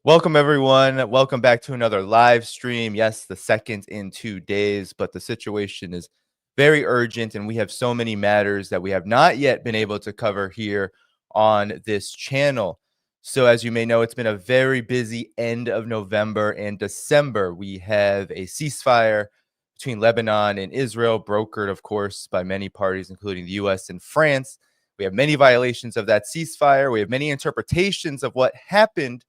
Welcome, everyone. Welcome back to another live stream. Yes, the second in 2 days, but the situation is very urgent, and we have so many matters that we have not yet been able to cover here on this channel. So, as you may know, it's been a very busy end of November and December. We have a ceasefire between Lebanon and Israel, brokered, of course, by many parties, including the US and France. We have many violations of that ceasefire. We have many interpretations of what happened,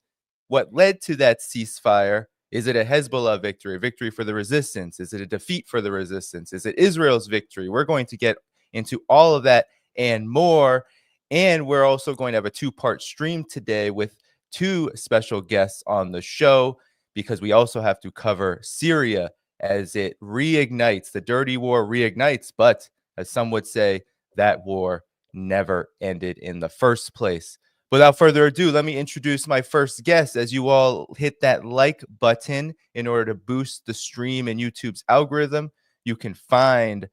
what led to that ceasefire. Is it a Hezbollah victory, a victory for the resistance? Is it a defeat for the resistance? Is it Israel's victory? We're going to get into all of that and more. And we're also going to have a two-part stream today with two special guests on the show, because we also have to cover Syria as it reignites. The dirty war reignites, but as some would say, that war never ended in the first place. Without further ado, let me introduce my first guest. As you all hit that like button in order to boost the stream and YouTube's algorithm, you can find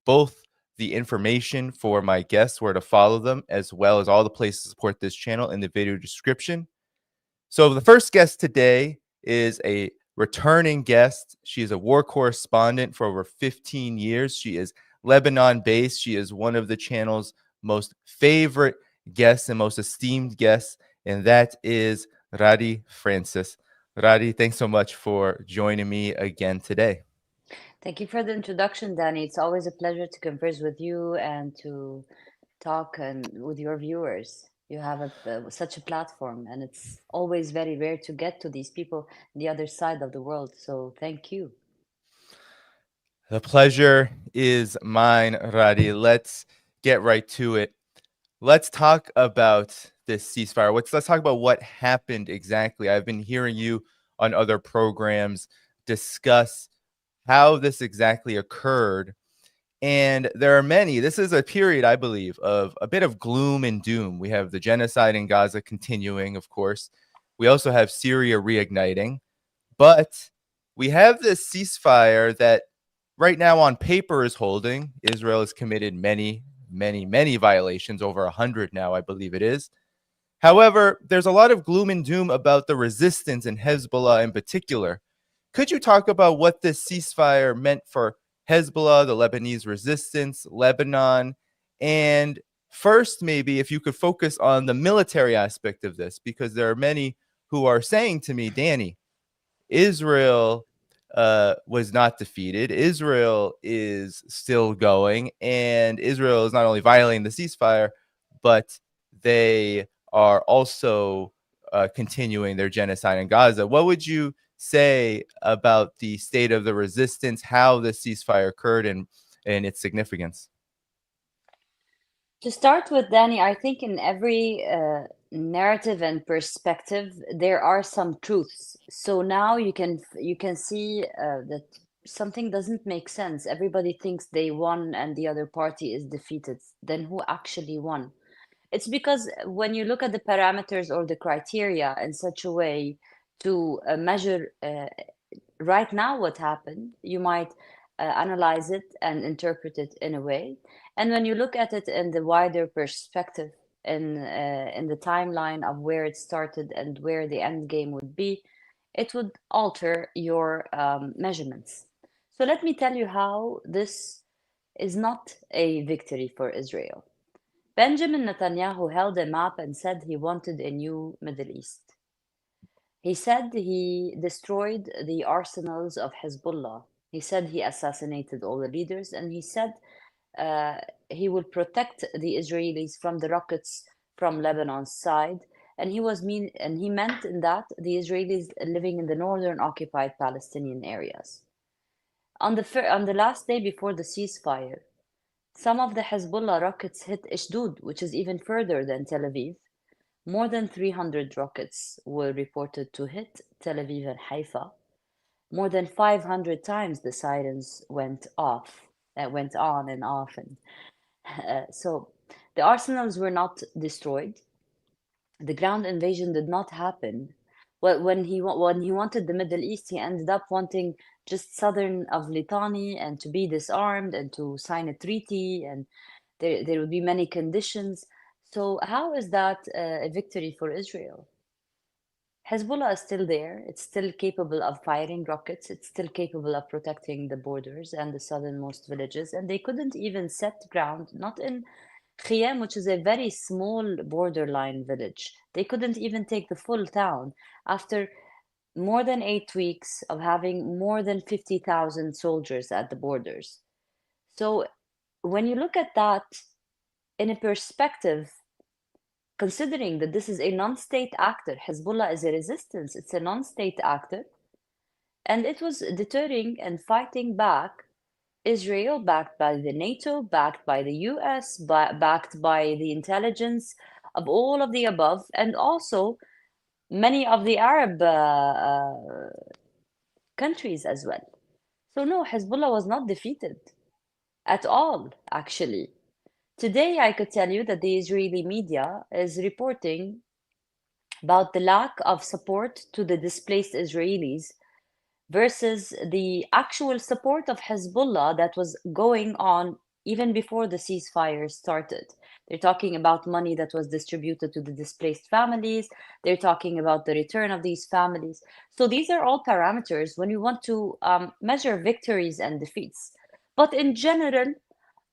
both the information for my guests, where to follow them, as well as all the places to support this channel in the video description. So the first guest today is a returning guest. She is a war correspondent for over 15 years. She is Lebanon-based. She is one of the channel's most favorite guests and most esteemed guests, and that is Ghadi Francis. Ghadi, thanks so much for joining me again today. Thank you for the introduction, Danny. It's always a pleasure to converse with you and to talk and with your viewers. You have such a platform, and it's always very rare to get to these people on the other side of the world. So thank you. The pleasure is mine, Ghadi. Let's get right to it. Let's talk about this ceasefire. Let's talk about what happened exactly. I've been hearing you on other programs discuss how this exactly occurred. And there are many. This is a period, I believe, of a bit of gloom and doom. We have the genocide in Gaza continuing, of course. We also have Syria reigniting. But we have this ceasefire that right now on paper is holding. Israel has committed many violations, over 100 now, I believe it is. However, there's a lot of gloom and doom about the resistance in Hezbollah in particular. Could you talk about what this ceasefire meant for Hezbollah, the Lebanese resistance, Lebanon, and first, maybe if you could focus on the military aspect of this, because there are many who are saying to me, Danny, Israel was not defeated. Israel is still going, and Israel is not only violating the ceasefire, but they are also continuing their genocide in Gaza. What would you say about the state of the resistance, how the ceasefire occurred, and its significance? To start with, Danny, I think in every narrative and perspective there are some truths. So now you can see that something doesn't make sense. Everybody thinks they won and the other party is defeated. Then who actually won? It's because when you look at the parameters or the criteria in such a way to measure right now what happened, you might analyze it and interpret it in a way. And when you look at it in the wider perspective, in the timeline of where it started and where the end game would be, it would alter your measurements. So let me tell you how this is not a victory for Israel. Benjamin Netanyahu held a map and said he wanted a new Middle East. He said he destroyed the arsenals of Hezbollah. He said he assassinated all the leaders, and he said uh, he would protect the Israelis from the rockets from Lebanon's side. And he meant in that the Israelis living in the northern occupied Palestinian areas. On the last day before the ceasefire, some of the Hezbollah rockets hit Ashdod, which is even further than Tel Aviv. More than 300 rockets were reported to hit Tel Aviv and Haifa. More than 500 times the sirens went off, went on and off. And so the arsenals were not destroyed. The ground invasion did not happen. Well, when he wanted the Middle East, he ended up wanting just southern of Litani and to be disarmed and to sign a treaty, and there would be many conditions. So how is that a victory for Israel? Hezbollah is still there. It's still capable of firing rockets. It's still capable of protecting the borders and the southernmost villages. And they couldn't even set ground, not in Khiyam, which is a very small borderline village. They couldn't even take the full town after more than 8 weeks of having more than 50,000 soldiers at the borders. So when you look at that in a perspective, considering that this is a non-state actor, Hezbollah is a resistance, it's a non-state actor, and it was deterring and fighting back Israel, backed by the NATO, backed by the US, backed by the intelligence of all of the above, and also many of the Arab countries as well. So no, Hezbollah was not defeated at all, actually. Today, I could tell you that the Israeli media is reporting about the lack of support to the displaced Israelis versus the actual support of Hezbollah that was going on even before the ceasefire started. They're talking about money that was distributed to the displaced families. They're talking about the return of these families. So these are all parameters when you want to measure victories and defeats. But in general,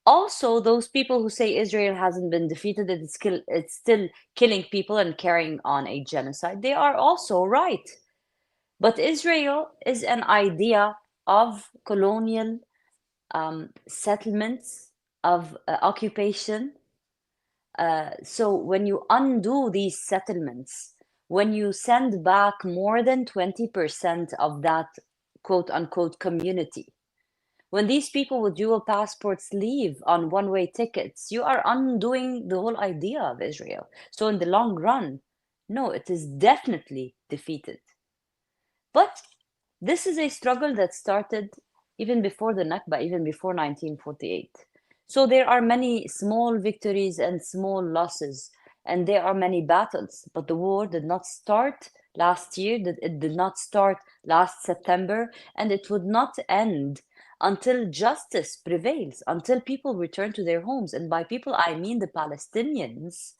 also those people who say Israel hasn't been defeated, it's still killing people and carrying on a genocide, they are also right. But Israel is an idea of colonial settlements, of occupation. So when you undo these settlements, when you send back more than 20% of that quote unquote community, when these people with dual passports leave on one-way tickets, you are undoing the whole idea of Israel. So in the long run, no, it is definitely defeated. But this is a struggle that started even before the Nakba, even before 1948. So there are many small victories and small losses, and there are many battles. But the war did not start last year, it did not start last September, and it would not end until justice prevails, until people return to their homes. And by people, I mean the Palestinians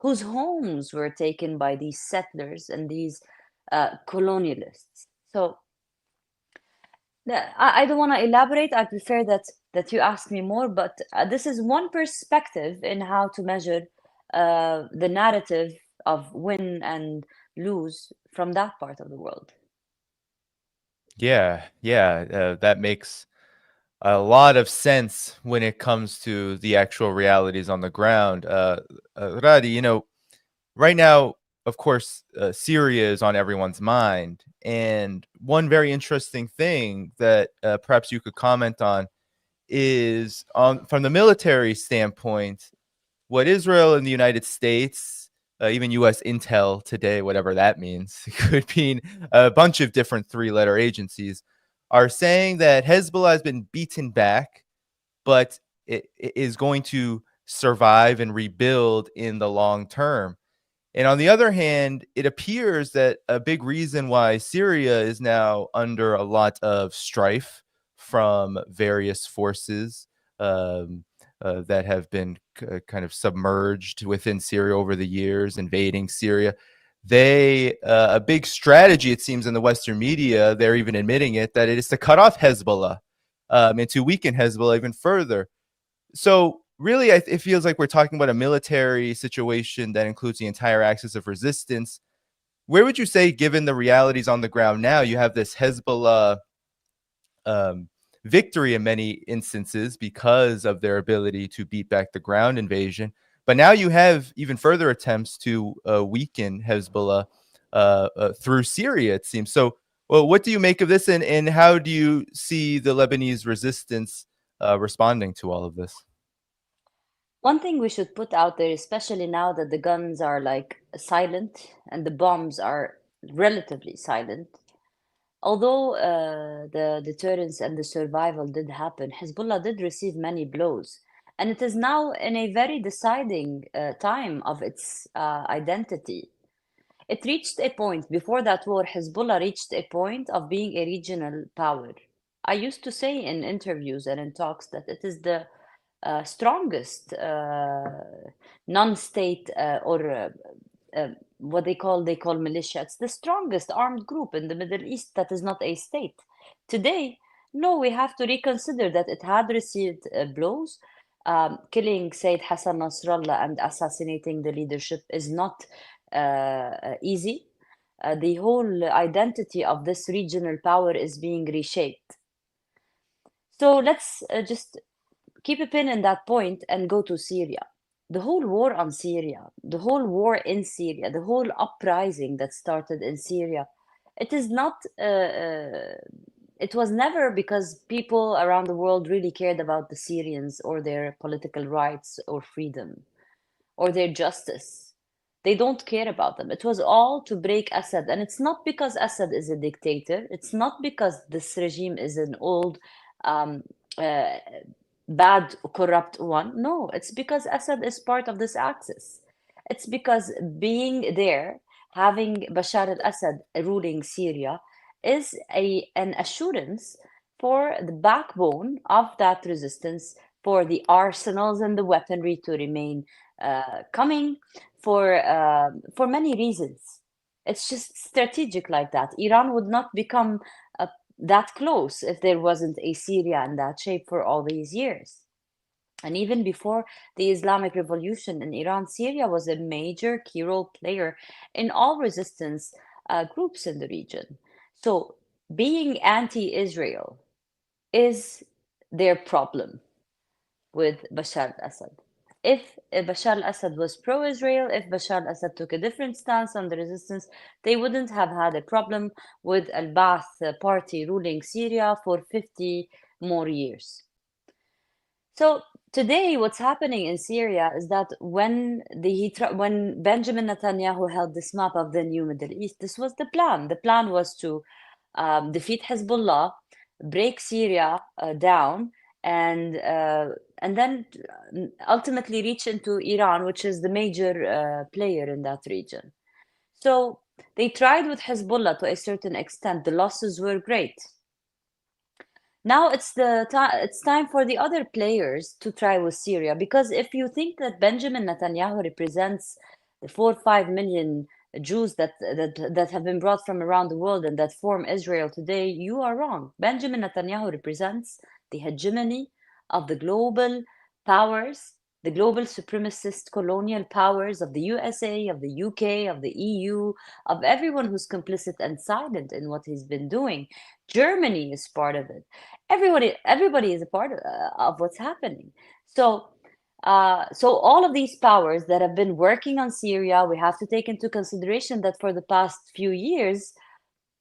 whose homes were taken by these settlers and these colonialists. So I don't want to elaborate. I prefer that you ask me more, but this is one perspective in how to measure the narrative of win and lose from that part of the world. Yeah, that makes a lot of sense when it comes to the actual realities on the ground. Radi, right now, of course, Syria is on everyone's mind. And one very interesting thing that perhaps you could comment on is from the military standpoint, what Israel and the United States, even U.S. intel today, whatever that means, could mean a bunch of different three-letter agencies, are saying that Hezbollah has been beaten back, but it is going to survive and rebuild in the long term. And on the other hand, it appears that a big reason why Syria is now under a lot of strife from various forces that have been kind of submerged within Syria over the years, invading Syria. A big strategy, it seems, in the Western media, they're even admitting it, that it is to cut off Hezbollah and to weaken Hezbollah even further. So really, it feels like we're talking about a military situation that includes the entire axis of resistance. Where would you say, given the realities on the ground now, you have this Hezbollah victory in many instances because of their ability to beat back the ground invasion, but now you have even further attempts to weaken Hezbollah through Syria, it seems. So, well, what do you make of this, and how do you see the Lebanese resistance responding to all of this? One thing we should put out there, especially now that the guns are like silent and the bombs are relatively silent, although the deterrence and the survival did happen, Hezbollah did receive many blows. And it is now in a very deciding time of its identity. It reached a point, before that war, Hezbollah reached a point of being a regional power. I used to say in interviews and in talks that it is the strongest non-state or what they call militia. It's the strongest armed group in the Middle East that is not a state. Today, no, we have to reconsider that it had received blows. Killing Sayyid Hassan Nasrallah and assassinating the leadership is not easy. The whole identity of this regional power is being reshaped. So let's just keep a pin in that point and go to Syria. The whole war on Syria, the whole war in Syria, the whole uprising that started in Syria, it is not, it was never because people around the world really cared about the Syrians or their political rights or freedom or their justice. They don't care about them. It was all to break Assad. And it's not because Assad is a dictator. It's not because this regime is an old, um, uh, bad, corrupt one. No, it's because Assad is part of this axis. It's because being there, having Bashar al-Assad ruling Syria, is an assurance for the backbone of that resistance, for the arsenals and the weaponry to remain coming, for many reasons. It's just strategic like that. Iran would not become that close if there wasn't a Syria in that shape for all these years. And even before the Islamic Revolution in Iran, Syria was a major key role player in all resistance groups in the region. So being anti-Israel is their problem with Bashar al-Assad. If Bashar al-Assad was pro-Israel, if Bashar al-Assad took a different stance on the resistance, they wouldn't have had a problem with al-Ba'ath party ruling Syria for 50 more years. So today, what's happening in Syria is that when Benjamin Netanyahu held this map of the new Middle East, this was the plan. The plan was to defeat Hezbollah, break Syria down, and then ultimately reach into Iran, which is the major player in that region. So they tried with Hezbollah to a certain extent. The losses were great. Now it's time for the other players to try with Syria, because if you think that Benjamin Netanyahu represents the 4 or 5 million Jews that have been brought from around the world and that form Israel today, you are wrong. Benjamin Netanyahu represents the hegemony of the global powers, the global supremacist colonial powers of the USA, of the UK, of the EU, of everyone who's complicit and silent in what he's been doing. Germany is part of it. Everybody is a part of what's happening. So all of these powers that have been working on Syria, we have to take into consideration that for the past few years,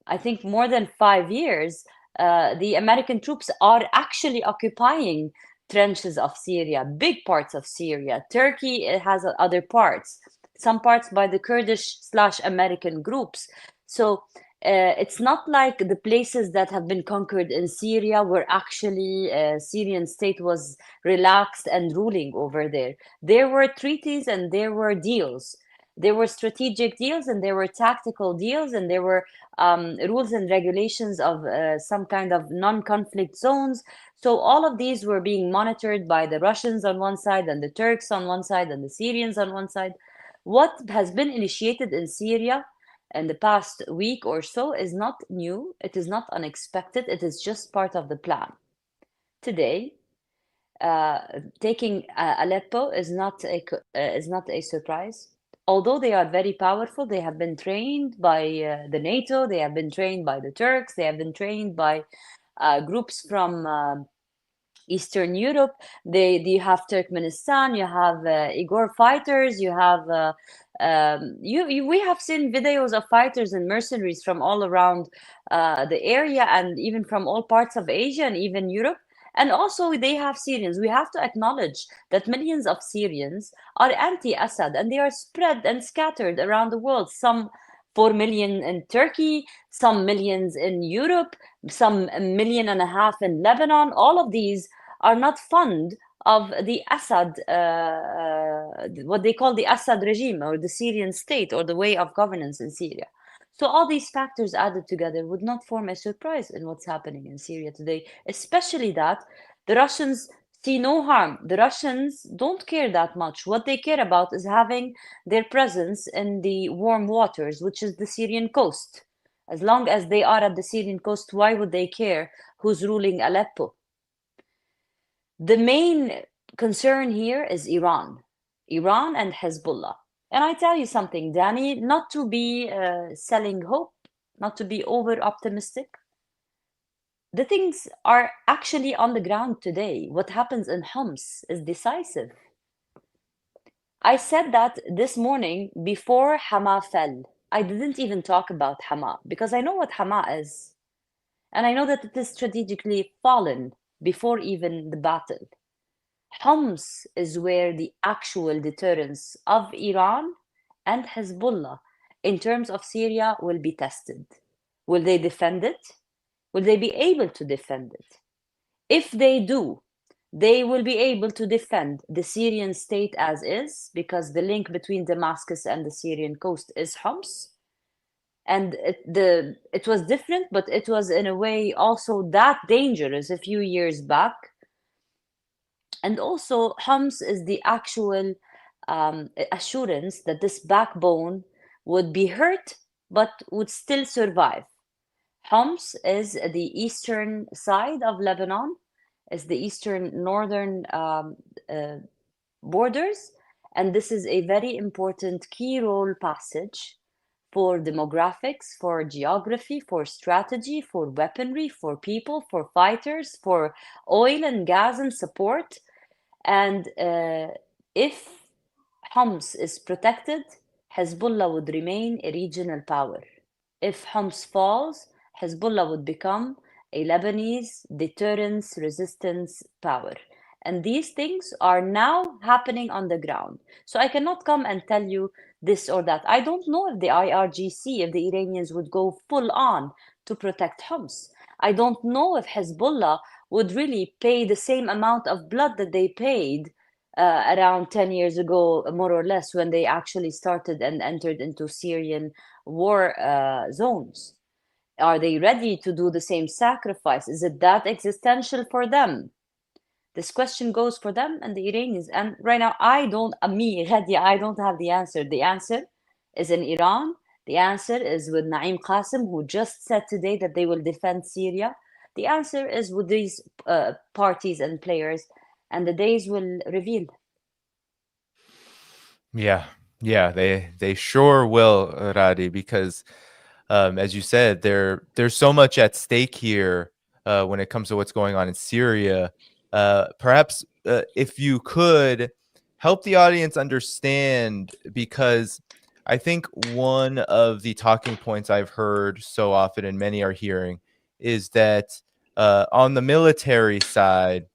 I think more than 5 years, the American troops are actually occupying trenches of Syria, big parts of Syria. Turkey has other parts, some parts by the Kurdish/American groups. So it's not like the places that have been conquered in Syria where actually Syrian state was relaxed and ruling over there. There were treaties and there were deals. There were strategic deals and there were tactical deals and there were rules and regulations of some kind of non-conflict zones. So all of these were being monitored by the Russians on one side and the Turks on one side and the Syrians on one side. What has been initiated in Syria in the past week or so is not new. It is not unexpected. It is just part of the plan. Today, taking Aleppo is not a surprise. Although they are very powerful, they have been trained by the NATO, they have been trained by the Turks, they have been trained by groups from Eastern Europe. You have Turkmenistan, you have Igor fighters, you have we have seen videos of fighters and mercenaries from all around the area and even from all parts of Asia and even Europe. And also they have Syrians. We have to acknowledge that millions of Syrians are anti-Assad and they are spread and scattered around the world. Some 4 million in Turkey, some millions in Europe, some 1.5 million in Lebanon. All of these are not fond of the Assad, what they call the Assad regime or the Syrian state or the way of governance in Syria. So all these factors added together would not form a surprise in what's happening in Syria today, especially that the Russians see no harm. The Russians don't care that much. What they care about is having their presence in the warm waters, which is the Syrian coast. As long as they are at the Syrian coast, why would they care who's ruling Aleppo? The main concern here is Iran and Hezbollah. And I tell you something, Danny, not to be selling hope, not to be over optimistic. The things are actually on the ground today. What happens in Homs is decisive. I said that this morning before Hama fell. I didn't even talk about Hama because I know what Hama is. And I know that it is strategically fallen before even the battle. Homs is where the actual deterrence of Iran and Hezbollah in terms of Syria will be tested. Will they defend it? Will they be able to defend it? If they do, they will be able to defend the Syrian state as is, because the link between Damascus and the Syrian coast is Homs. And it was different, but it was in a way also that dangerous a few years back. And also, Homs is the actual assurance that this backbone would be hurt, but would still survive. Homs is the eastern side of Lebanon, is the eastern northern borders, and this is a very important key role passage for demographics, for geography, for strategy, for weaponry, for people, for fighters, for oil and gas and support. And if Homs is protected, Hezbollah would remain a regional power. If Homs falls, Hezbollah would become a Lebanese deterrence resistance power. And these things are now happening on the ground. So I cannot come and tell you this or that. I don't know if the IRGC, if the Iranians would go full on to protect Homs. I don't know if Hezbollah would really pay the same amount of blood that they paid around 10 years ago, more or less, when they actually started and entered into Syrian war zones. Are they ready to do the same sacrifice? Is it that existential for them? This question goes for them and the Iranians. And right now, Ghadi, I don't have the answer. The answer is in Iran. The answer is with Naim Qasim, who just said today that they will defend Syria. The answer is with these parties and players, and the days will reveal. Yeah, they sure will, Radi, because as you said, there's so much at stake here when it comes to what's going on in Syria. Perhaps if you could help the audience understand, because I think one of the talking points I've heard so often, and many are hearing, is that on the military side,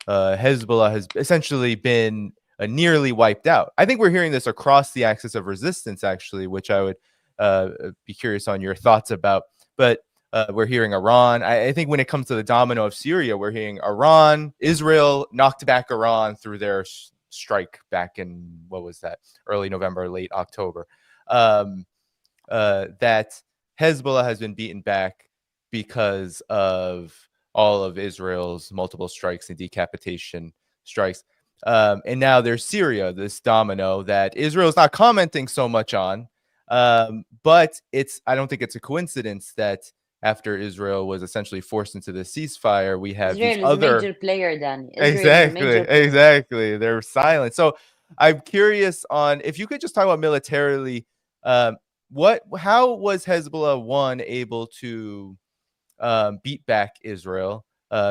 Hezbollah has essentially been nearly wiped out. I think we're hearing this across the axis of resistance, actually, which I would be curious on your thoughts about. But we're hearing Iran. I think when it comes to the domino of Syria, we're hearing Iran, Israel knocked back Iran through their strike back in, what was that, early November, late October. That Hezbollah has been beaten back because of all of Israel's multiple strikes and decapitation strikes. And now there's Syria, this domino that Israel's not commenting so much on. But I don't think it's a coincidence that after Israel was essentially forced into the ceasefire, we have Israel these is other... a major player, Danny. Israel is a major player. Exactly. They're silent. So I'm curious on if you could just talk about militarily, how was Hezbollah one able to beat back Israel?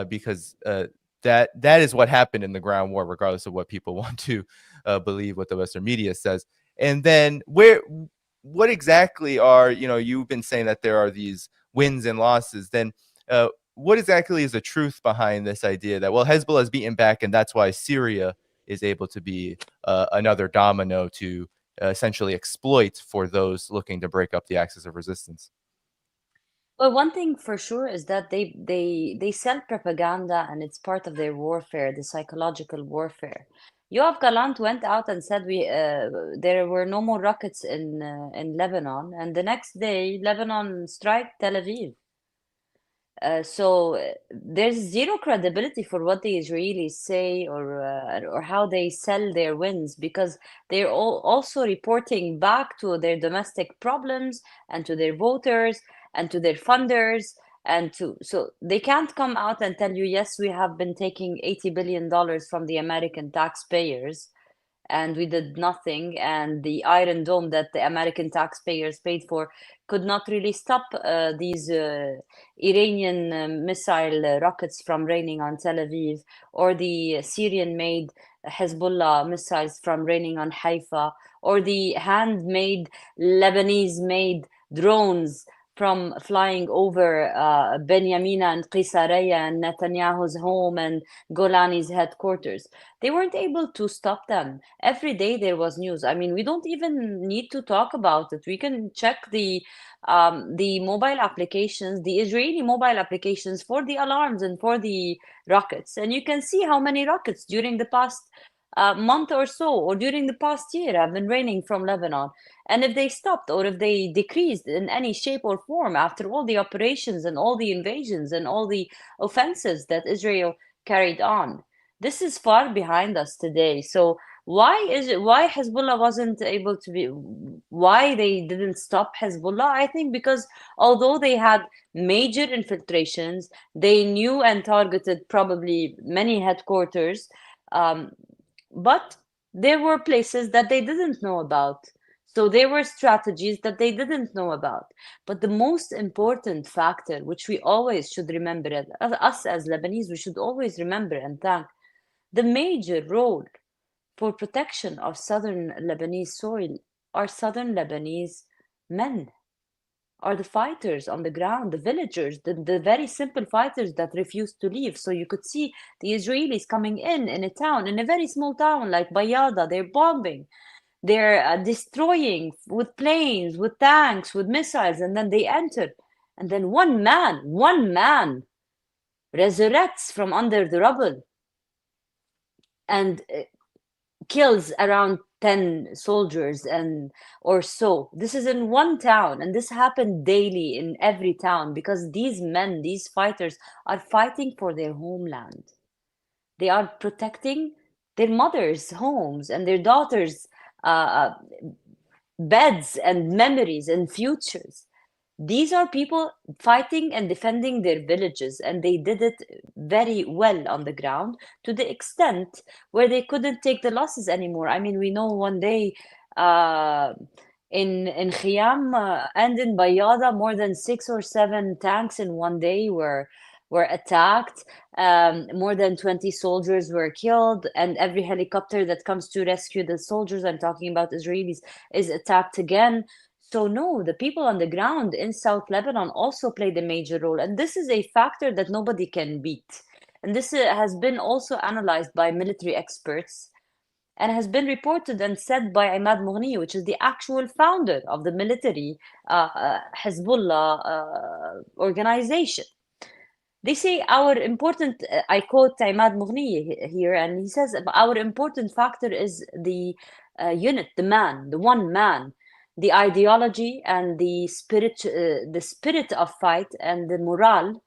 Because that is what happened in the ground war, regardless of what people want to believe what the Western media says. And then what exactly are, you've been saying that there are these wins and losses. Then what exactly is the truth behind this idea that, well, Hezbollah is beaten back and that's why Syria is able to be another domino to essentially exploit for those looking to break up the axis of resistance? Well, one thing for sure is that they sell propaganda, and it's part of their warfare, the psychological warfare. Yoav Galant went out and said there were no more rockets in Lebanon, and the next day Lebanon strike Tel Aviv. There's zero credibility for what the Israelis say or how they sell their wins, because they're also reporting back to their domestic problems and to their voters and to their funders, and to so they can't come out and tell you, yes, we have been taking $80 billion from the American taxpayers and we did nothing, and the Iron Dome that the American taxpayers paid for could not really stop these Iranian missile rockets from raining on Tel Aviv, or the Syrian-made Hezbollah missiles from raining on Haifa, or the handmade Lebanese-made drones from flying over Benyamina and Qisaraya and Netanyahu's home and Golani's headquarters. They weren't able to stop them. Every day there was news. I mean, we don't even need to talk about it. We can check the mobile applications, the Israeli mobile applications for the alarms and for the rockets, and you can see how many rockets during the past month or so, or during the past year, have been raining from Lebanon. And if they stopped or if they decreased in any shape or form after all the operations and all the invasions and all the offensives that Israel carried on, this is far behind us today. So why Hezbollah wasn't able to be, why they didn't stop Hezbollah? I think because although they had major infiltrations, they knew and targeted probably many headquarters, um, but there were places that they didn't know about. So there were strategies that they didn't know about. But the most important factor, which we always should remember, as us as Lebanese, we should always remember and thank, the major role for protection of southern Lebanese soil are southern Lebanese men, are the fighters on the ground, the villagers, the very simple fighters that refused to leave. So you could see the Israelis coming in a town, in a very small town like Bayada, they're bombing, they're destroying with planes, with tanks, with missiles, and then they enter. And then one man resurrects from under the rubble and kills around 10 soldiers and or so. This is in one town, and this happened daily in every town, because these men, these fighters, are fighting for their homeland. They are protecting their mothers' homes and their daughters' uh, beds and memories and futures. These are people fighting and defending their villages, and they did it very well on the ground, to the extent where they couldn't take the losses anymore. I mean, we know one day uh, in Khiyam and in Bayada, more than 6 or 7 tanks in one day were attacked. More than 20 soldiers were killed, and every helicopter that comes to rescue the soldiers, I'm talking about Israelis, is attacked again. So no, the people on the ground in South Lebanon also played a major role, and this is a factor that nobody can beat. And this has been also analyzed by military experts and has been reported and said by Imad Mughni, which is the actual founder of the military Hezbollah organization. They say our important, I quote Imad Mughni here, and he says, our important factor is the unit, the man, the one man, the ideology and the spirit of fight and the morale.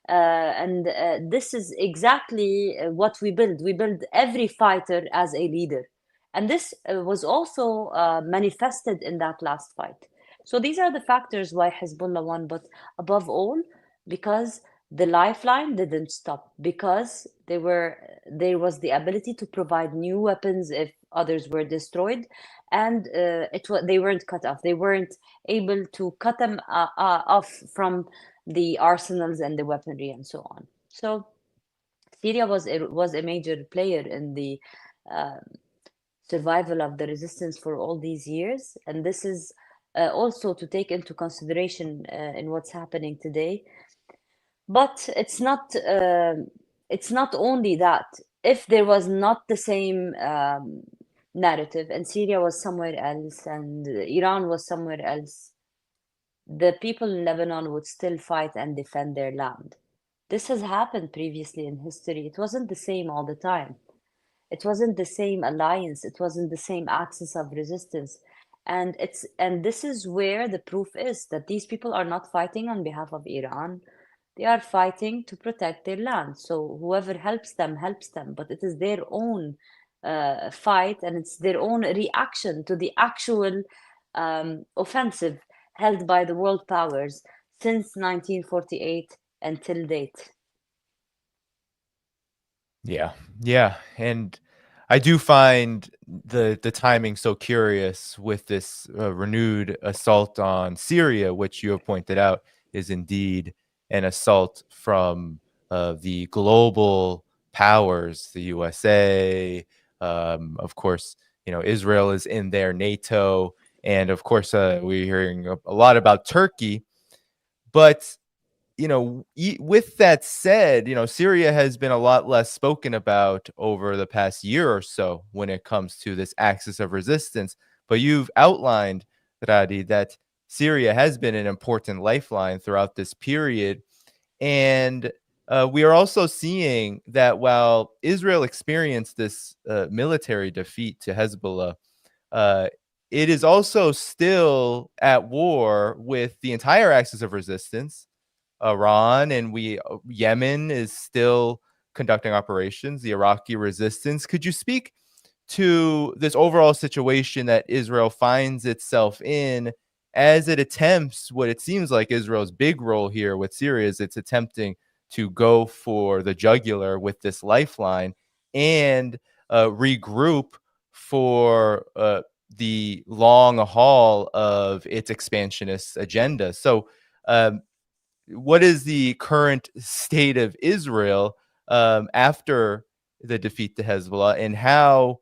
And this is exactly what we build. We build every fighter as a leader. And this was also manifested in that last fight. So these are the factors why Hezbollah won, but above all, because the lifeline didn't stop, because there was the ability to provide new weapons if others were destroyed, and they weren't cut off. They weren't able to cut them off from the arsenals and the weaponry and so on. So Syria was a major player in the uh, survival of the resistance for all these years, and this is also to take into consideration in what's happening today. But it's not only that. If there was not the same narrative, and Syria was somewhere else and Iran was somewhere else, the people in Lebanon would still fight and defend their land. This has happened previously in history. It wasn't the same all the time. It wasn't the same alliance. It wasn't the same axis of resistance. And this is where the proof is that these people are not fighting on behalf of Iran. They are fighting to protect their land. So whoever helps them, but it is their own fight, and it's their own reaction to the actual offensive held by the world powers since 1948 until date. Yeah, and I do find the timing so curious with this renewed assault on Syria, which you have pointed out is indeed an assault from the global powers, the USA, of course. Israel is in there, NATO, and of course, we're hearing a lot about Turkey, but with that said, Syria has been a lot less spoken about over the past year or so when it comes to this axis of resistance. But you've outlined, Radi, that Syria has been an important lifeline throughout this period. And we are also seeing that while Israel experienced this military defeat to Hezbollah, uh, it is also still at war with the entire axis of resistance, Iran, and Yemen is still conducting operations, the Iraqi resistance. Could you speak to this overall situation that Israel finds itself in as it attempts what it seems like Israel's big role here with Syria is it's attempting to go for the jugular with this lifeline and regroup for the long haul of its expansionist agenda. So, what is the current state of Israel after the defeat to Hezbollah, and how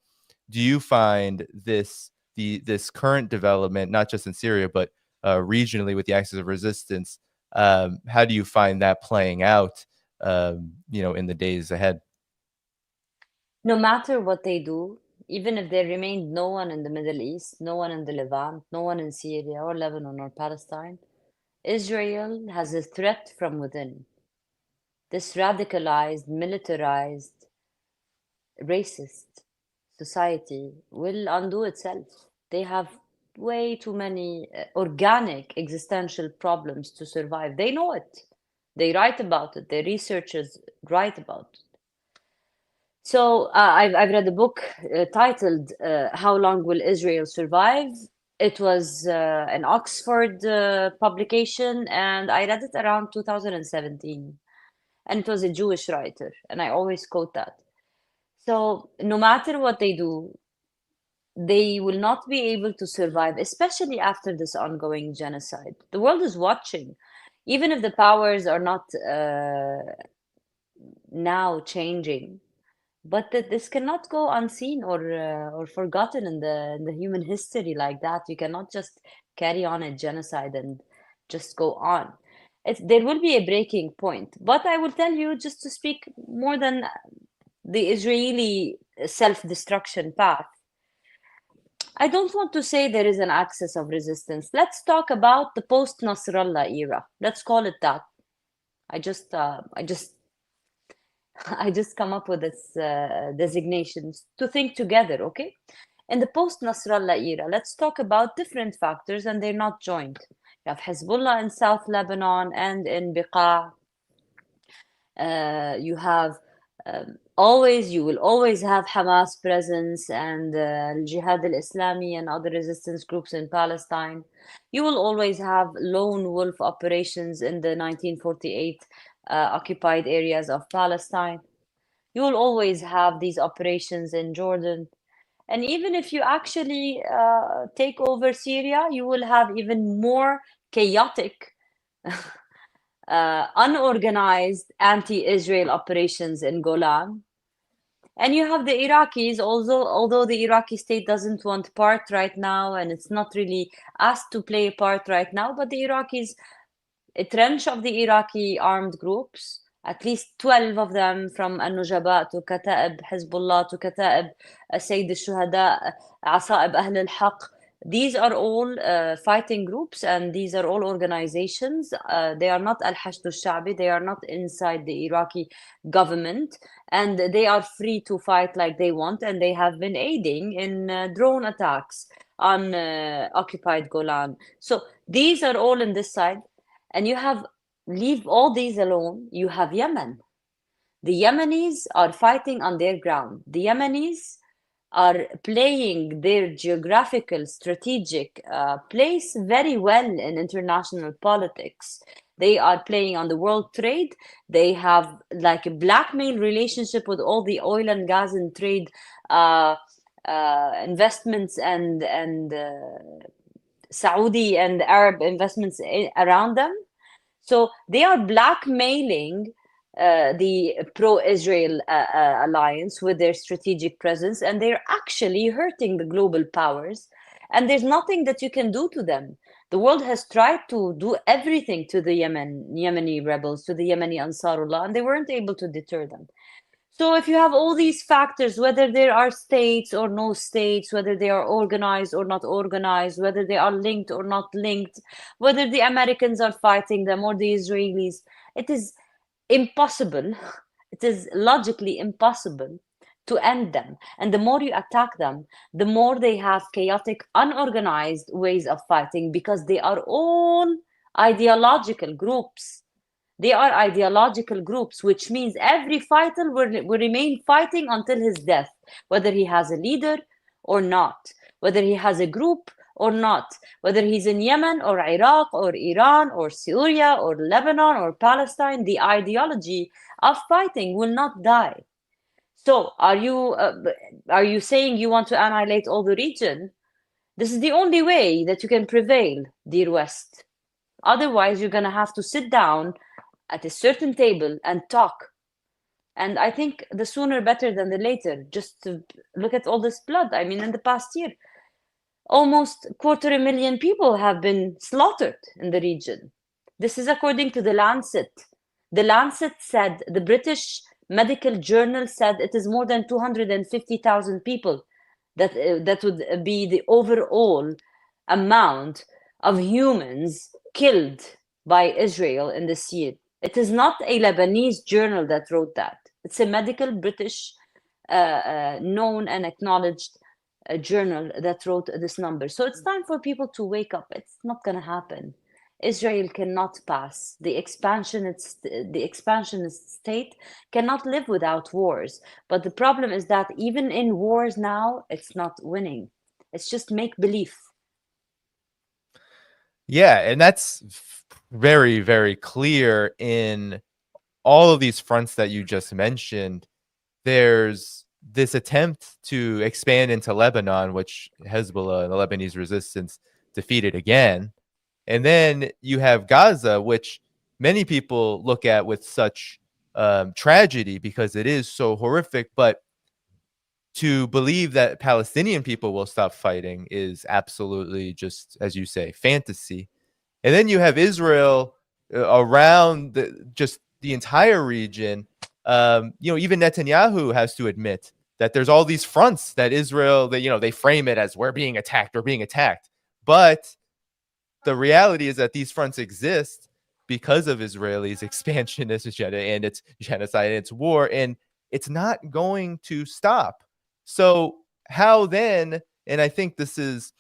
do you find this current development, not just in Syria but regionally with the axis of resistance? How do you find that playing out, in the days ahead? No matter what they do, even if there remained no one in the Middle East, no one in the Levant, no one in Syria or Lebanon or Palestine, Israel has a threat from within. This radicalized, militarized, racist society will undo itself. They have way too many organic existential problems to survive. They know it. They write about it. Their researchers write about it. So I've read a book titled "How Long Will Israel Survive?" It was an Oxford publication, and I read it around 2017. And it was a Jewish writer, and I always quote that. So no matter what they do, they will not be able to survive, especially after this ongoing genocide. The world is watching. Even if the powers are not now changing, but that this cannot go unseen or forgotten in the human history like that. You cannot just carry on a genocide and just go on. There will be a breaking point. But I will tell you, just to speak more than the Israeli self-destruction path, I don't want to say there is an axis of resistance. Let's talk about the post-Nasrallah era. Let's call it that. I just I just come up with this designations to think together, okay? In the post-Nasrallah era, let's talk about different factors, and they're not joined. You have Hezbollah in South Lebanon and in Beqa. You have you will always have Hamas presence and Jihad al-Islami and other resistance groups in Palestine. You will always have lone wolf operations in the 1948 occupied areas of Palestine. You will always have these operations in Jordan. And even if you actually take over Syria, you will have even more chaotic unorganized anti-Israel operations in Golan. And you have the Iraqis, although the Iraqi state doesn't want part right now, and it's not really asked to play a part right now, but the Iraqis, a trench of the Iraqi armed groups, at least 12 of them, from Al-Nujaba to Kata'ib Hezbollah to Kata'ib Sayyid al-Shuhada, Asa'ib Ahl al-Haq, these are all fighting groups, and these are all organizations. They are not Al-Hashd al-Sha'bi, they are not inside the Iraqi government, and they are free to fight like they want, and they have been aiding in drone attacks on occupied Golan. So these are all in this side. And you have leave all these alone. You have Yemen. The Yemenis are fighting on their ground. The Yemenis are playing their geographical, strategic place very well in international politics. They are playing on the world trade. They have like a blackmail relationship with all the oil and gas and trade uh, investments and Saudi and Arab investments around them. So they are blackmailing the pro-Israel alliance with their strategic presence, and they're actually hurting the global powers. And there's nothing that you can do to them. The world has tried to do everything to the Yemeni rebels, to the Yemeni Ansarullah, and they weren't able to deter them. So if you have all these factors, whether there are states or no states, whether they are organized or not organized, whether they are linked or not linked, whether the Americans are fighting them or the Israelis, it is impossible. It is logically impossible to end them. And the more you attack them, the more they have chaotic, unorganized ways of fighting, because they are all ideological groups. They are ideological groups, which means every fighter will remain fighting until his death, whether he has a leader or not, whether he has a group or not, whether he's in Yemen or Iraq or Iran or Syria or Lebanon or Palestine. The ideology of fighting will not die. So are you saying you want to annihilate all the region? This is the only way that you can prevail, dear West. Otherwise, you're going to have to sit down at a certain table and talk. And I think the sooner better than the later. Just to look at all this blood. I mean, in the past year, almost 250,000 people have been slaughtered in the region. This is according to the Lancet. The Lancet said, the British medical journal said, it is more than 250,000 people that would be the overall amount of humans killed by Israel in this year. It is not a Lebanese journal that wrote that. It's a medical British known and acknowledged journal that wrote this number. So it's time for people to wake up. It's not going to happen. Israel cannot pass. The expansionist state cannot live without wars. But the problem is that even in wars now, it's not winning. It's just make believe. Yeah, and that's very, very clear in all of these fronts that you just mentioned. There's this attempt to expand into Lebanon, which Hezbollah and the Lebanese resistance defeated again. And then you have Gaza, which many people look at with such tragedy because it is so horrific. But to believe that Palestinian people will stop fighting is absolutely just, as you say, fantasy. And then you have Israel around just the entire region. Even Netanyahu has to admit that there's all these fronts that Israel, they frame it as we're being attacked. But the reality is that these fronts exist because of Israelis' expansionist agenda and its genocide and its war, and it's not going to stop. So how then, and I think this is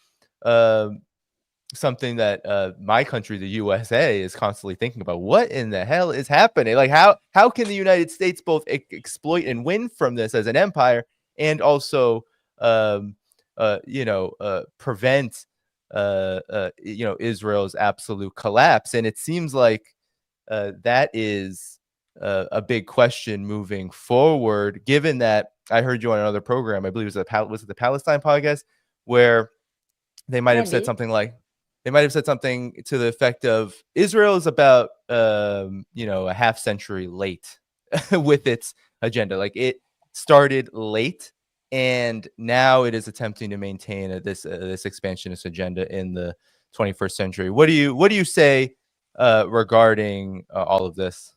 something that my country, the USA, is constantly thinking about. What in the hell is happening? Like, how can the United States both exploit and win from this as an empire, and also, prevent, Israel's absolute collapse? And it seems like that is a big question moving forward. Given that I heard you on another program, I believe it was the Palestine podcast, where they might have said something like, they might have said something to the effect of Israel is about, a half century late with its agenda. Like, it started late, and now it is attempting to maintain this expansionist agenda in the 21st century. What do you say regarding all of this?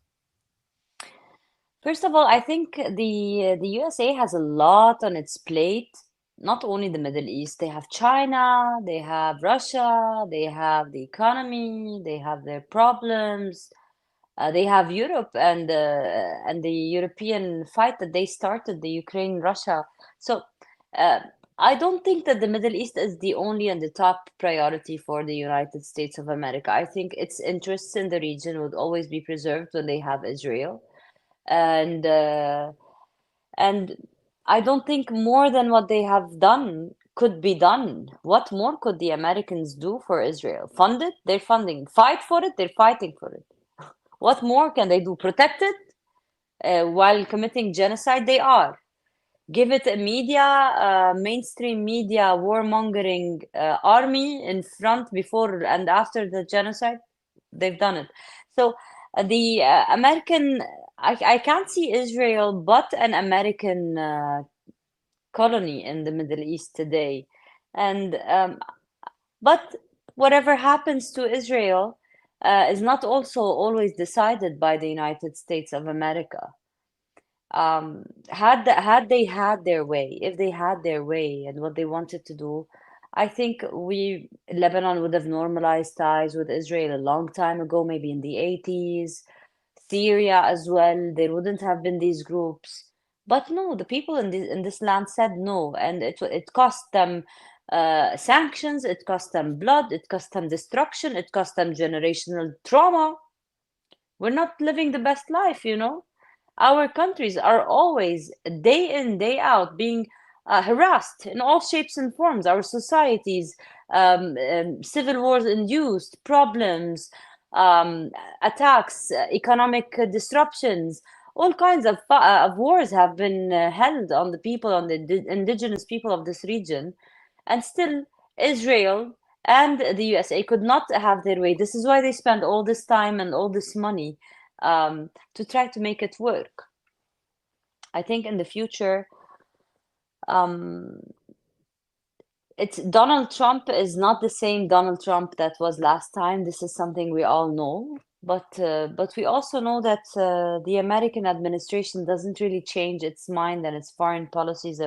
First of all, I think the USA has a lot on its plate. Not only the Middle East, they have China, they have Russia, they have the economy, they have their problems. They have Europe and the European fight that they started, the Ukraine Russia. So I don't think that the Middle East is the only and the top priority for the United States of America. I think its interests in the region would always be preserved when they have Israel. And and I don't think more than what they have done could be done. What more could the Americans do for Israel? Fund it? They're funding. Fight for it? They're fighting for it. What more can they do? Protect it while committing genocide? They are. Give it a mainstream media, warmongering army in front before and after the genocide. They've done it. So the American, I can't see Israel but an American colony in the Middle East today. And but whatever happens to Israel is not also always decided by the United States of America. Had they had their way, if they had their way and what they wanted to do, I think Lebanon would have normalized ties with Israel a long time ago, maybe in the 80s. Syria as well, there wouldn't have been these groups. But no, the people in this land said no, and it cost them sanctions, it cost them blood, it cost them destruction, it cost them generational trauma. We're not living the best life, you know. Our countries are always, day in, day out, being harassed in all shapes and forms. Our societies, civil wars induced problems, um, attacks, economic disruptions, all kinds of wars have been held on the people, on the indigenous people of this region. And still, Israel and the USA could not have their way. This is why they spend all this time and all this money to try to make it work. I think in the future, um, it's Donald Trump is not the same Donald Trump that was last time. This is something we all know. But we also know that the American administration doesn't really change its mind and its foreign policies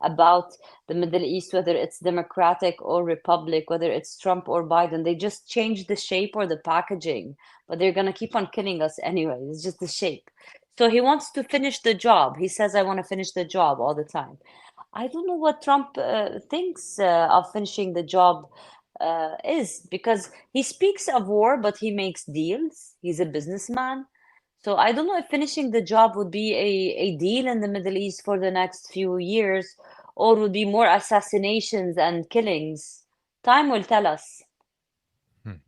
about the Middle East, whether it's Democratic or Republic, whether it's Trump or Biden. They just change the shape or the packaging, but they're gonna keep on killing us anyway. It's just the shape. So he wants to finish the job. He says, "I want to finish the job" all the time. I don't know what Trump thinks of finishing the job is, because he speaks of war, but he makes deals. He's a businessman. So I don't know if finishing the job would be a deal in the Middle East for the next few years, or would be more assassinations and killings. Time will tell us. Hmm.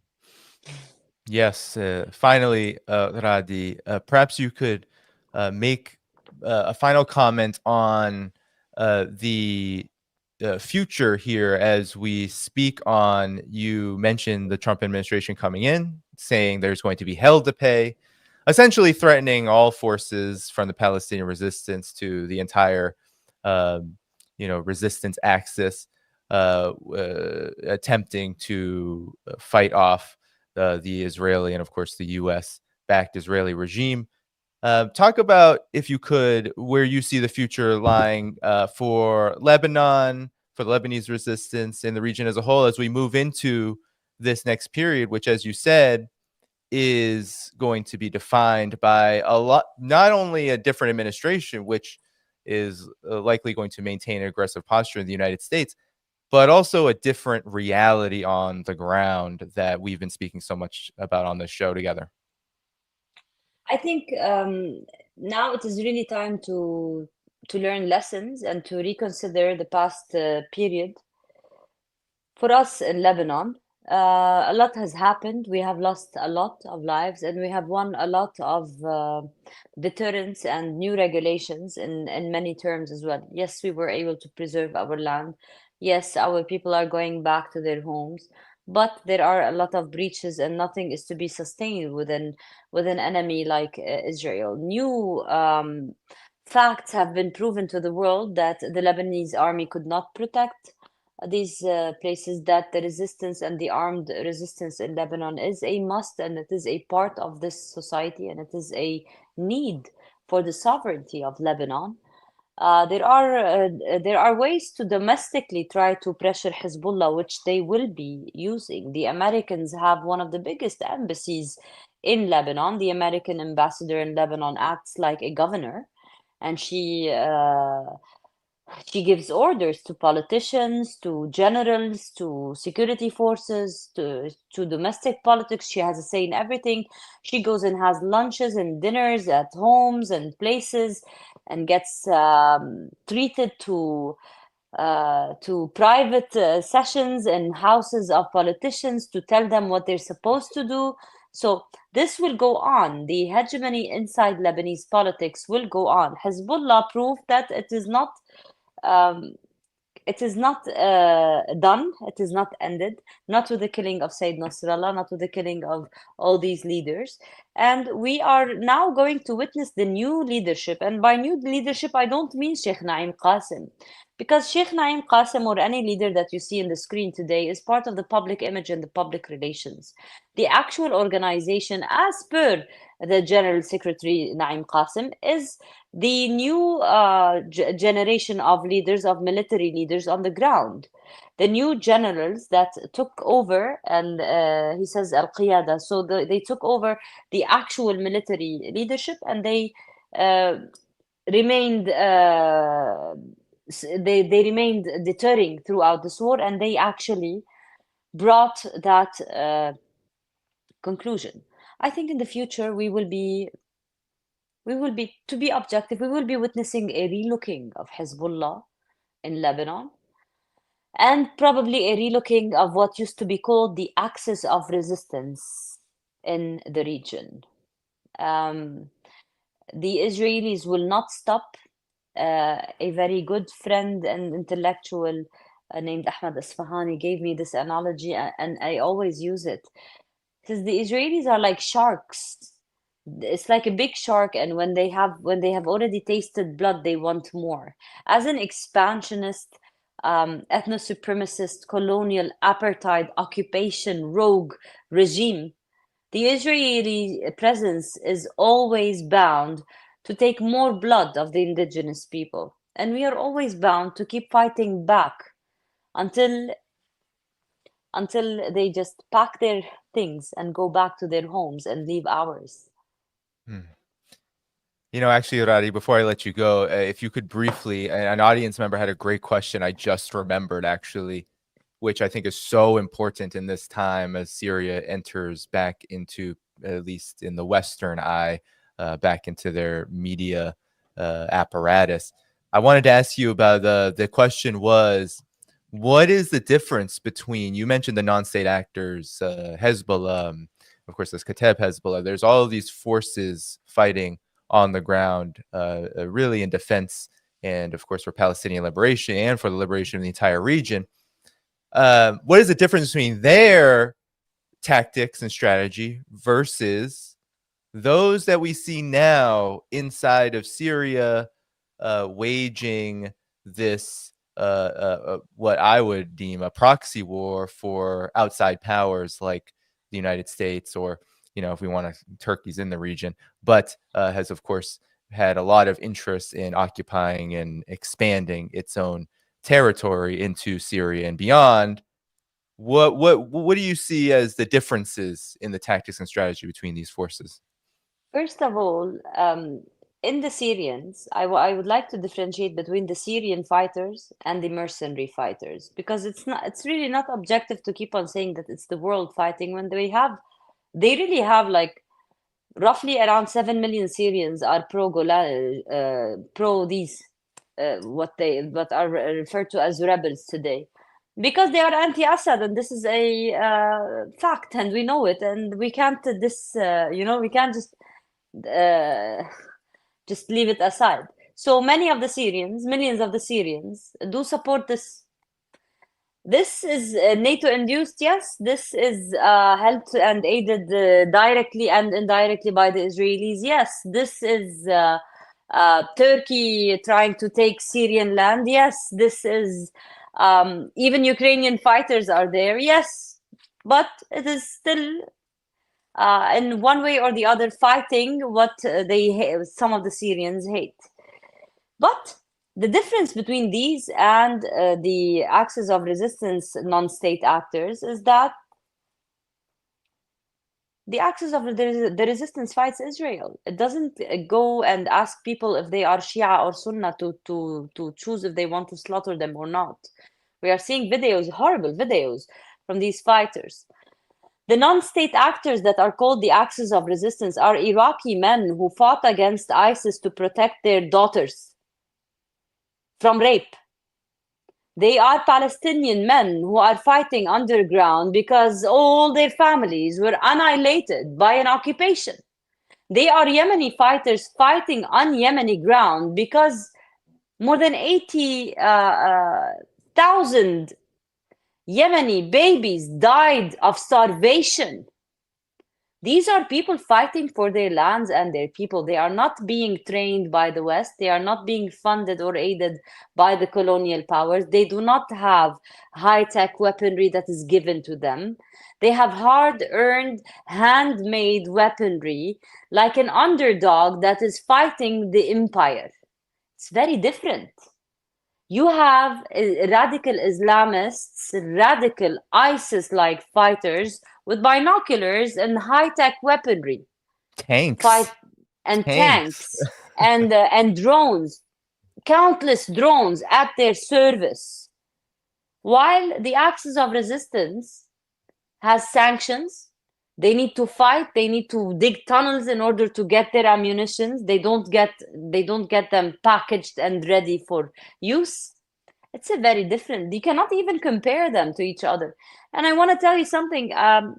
Yes, finally, Radi, perhaps you could make a final comment on the future here as we speak on. You mentioned the Trump administration coming in, saying there's going to be hell to pay, essentially threatening all forces from the Palestinian resistance to the entire, resistance axis, attempting to fight off the Israeli and, of course, the U.S.-backed Israeli regime. Talk about, if you could, where you see the future lying for Lebanon, for the Lebanese resistance in the region as a whole, as we move into this next period, which, as you said, is going to be defined by a lot, not only a different administration, which is likely going to maintain an aggressive posture in the United States, but also a different reality on the ground that we've been speaking so much about on this show together. I think now it is really time to learn lessons and to reconsider the past period. For us in Lebanon, a lot has happened. We have lost a lot of lives, and we have won a lot of deterrence and new regulations in many terms as well. Yes, we were able to preserve our land. Yes, our people are going back to their homes, but there are a lot of breaches, and nothing is to be sustained with an enemy like Israel. New facts have been proven to the world that the Lebanese army could not protect these places, that the resistance and the armed resistance in Lebanon is a must, and it is a part of this society, and it is a need for the sovereignty of Lebanon. There are ways to domestically try to pressure Hezbollah, which they will be using. The Americans have one of the biggest embassies in Lebanon. The American ambassador in Lebanon acts like a governor, and She gives orders to politicians, to generals, to security forces, to domestic politics. She has a say in everything. She goes and has lunches and dinners at homes and places and gets treated to private sessions in houses of politicians to tell them what they're supposed to do. So this will go on. The hegemony inside Lebanese politics will go on. Hezbollah proved that um, it is not done. It is not ended. Not with the killing of Sayyid Nasrallah, not with the killing of all these leaders. And we are now going to witness the new leadership. And by new leadership, I don't mean Sheikh Naim Qasim. Because Sheikh Naim Qasim or any leader that you see in the screen today is part of the public image and the public relations. The actual organization, as per the General Secretary Naim Qasim, is the new generation of leaders, of military leaders on the ground. The new generals that took over, and he says al-qiyada, so they took over the actual military leadership, and they uh, remained they remained deterring throughout this war, and they actually brought that conclusion. I think in the future to be objective, we will be witnessing a relooking of Hezbollah in Lebanon, and probably a relooking of what used to be called the axis of resistance in the region. Um, the Israelis will not stop. A very good friend and intellectual named Ahmad Asfahani gave me this analogy, and I always use it. Because the Israelis are like sharks. It's like a big shark, and when they have already tasted blood, they want more. As an expansionist, ethno-supremacist, colonial, apartheid, occupation, rogue regime, the Israeli presence is always bound to take more blood of the indigenous people, and we are always bound to keep fighting back until they just pack their things and go back to their homes and leave ours. Actually, Rari, before I let you go, if you could briefly, an audience member had a great question I just remembered, actually, which I think is so important in this time as Syria enters back into, at least in the Western eye, back into their media apparatus. I wanted to ask you about the question was, what is the difference between, you mentioned the non-state actors, Hezbollah, of course, there's Kataib Hezbollah, there's all of these forces fighting on the ground, really in defense and, of course, for Palestinian liberation and for the liberation of the entire region. What is the difference between their tactics and strategy versus those that we see now inside of Syria, waging this what I would deem a proxy war for outside powers like the United States, or if we want to, Turkey's in the region, but has of course had a lot of interest in occupying and expanding its own territory into Syria and beyond. What do you see as the differences in the tactics and strategy between these forces? First of all, in the Syrians, I would like to differentiate between the Syrian fighters and the mercenary fighters, because it's really not objective to keep on saying that it's the world fighting when they really have like roughly around 7 million Syrians are pro these what are referred to as rebels today, because they are anti-Assad, and this is a fact, and we know it, and we can't we can't uh, just leave it aside. So many of the Syrians, millions of the Syrians, do support this. This is NATO-induced, yes. This is helped and aided directly and indirectly by the Israelis, yes. This is Turkey trying to take Syrian land, yes. This is even Ukrainian fighters are there, yes. But it is still, in one way or the other, fighting what some of the Syrians hate. But the difference between these and the axis of resistance non-state actors is that The axis of the resistance fights Israel. It doesn't go and ask people if they are Shia or Sunnah to choose if they want to slaughter them or not. We are seeing videos, horrible videos from these fighters. The non-state actors that are called the axis of resistance are Iraqi men who fought against ISIS to protect their daughters from rape. They are Palestinian men who are fighting underground because all their families were annihilated by an occupation. They are Yemeni fighters fighting on Yemeni ground because more than 80,000 Yemeni babies died of starvation. These are people fighting for their lands and their people. They are not being trained by the West. They are not being funded or aided by the colonial powers. They do not have high-tech weaponry that is given to them. They have hard-earned, handmade weaponry, like an underdog that is fighting the empire. It's very different. You have radical Islamists, radical ISIS-like fighters with binoculars and high-tech weaponry, Tanks. tanks and drones, countless drones at their service. While the axis of resistance has sanctions, they need to fight, they need to dig tunnels in order to get their ammunition. They don't get them packaged and ready for use. It's a very different. You cannot even compare them to each other. And I want to tell you something.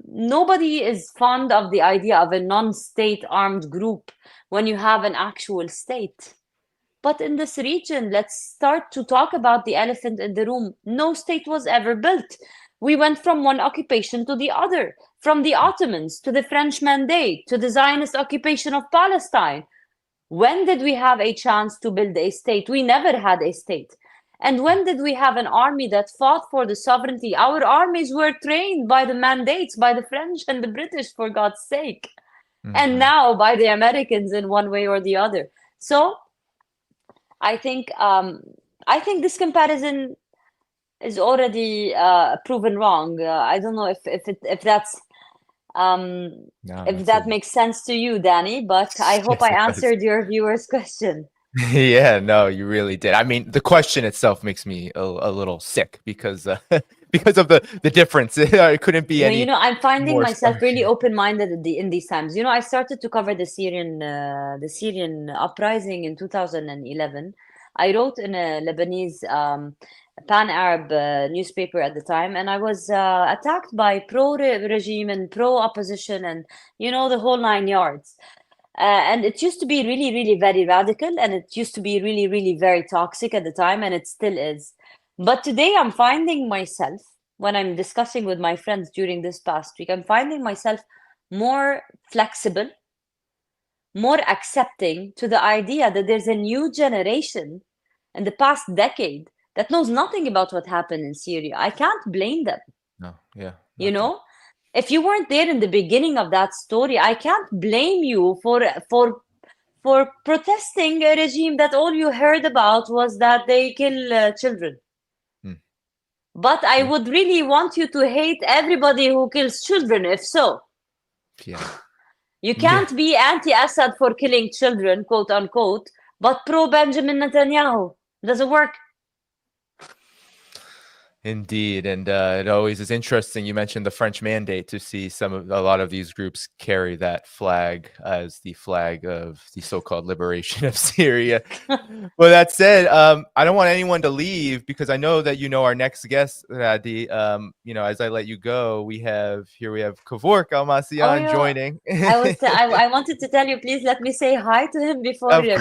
Nobody is fond of the idea of a non-state armed group when you have an actual state. But in this region, let's start to talk about the elephant in the room. No state was ever built. We went from one occupation to the other, from the Ottomans to the French Mandate to the Zionist occupation of Palestine. When did we have a chance to build a state? We never had a state. And when did we have an army that fought for the sovereignty? Our armies were trained by the mandates, by the French and the British, for God's sake. And now by the Americans in one way or the other. So I think this comparison is already proven wrong. I don't know if that's that makes sense to you, Danny, but I hope I answered your viewer's question. Yeah, no, you really did. I mean, the question itself makes me a little sick because of the difference. It couldn't be any. I'm finding myself really open-minded in these times. I started to cover the Syrian uprising in 2011. I wrote in a Lebanese pan-Arab newspaper at the time, and I was attacked by pro-regime and pro-opposition and the whole nine yards. And it used to be really, really very radical, and it used to be really, really very toxic at the time, and it still is. But today I'm finding myself, when I'm discussing with my friends during this past week, I'm finding myself more flexible, more accepting to the idea that there's a new generation in the past decade that knows nothing about what happened in Syria. I can't blame them. No, yeah. If you weren't there in the beginning of that story, I can't blame you for protesting a regime that all you heard about was that they kill children. But I would really want you to hate everybody who kills children, if so. Yeah. You can't be anti-Assad for killing children, quote unquote, but pro-Benjamin Netanyahu. Doesn't work. Indeed, and it always is interesting. You mentioned the French mandate to see a lot of these groups carry that flag as the flag of the so-called liberation of Syria. Well, that said, I don't want anyone to leave because I know that our next guest, Ghadi. As I let you go, we have Kevork Almassian joining. I wanted to tell you, please let me say hi to him before you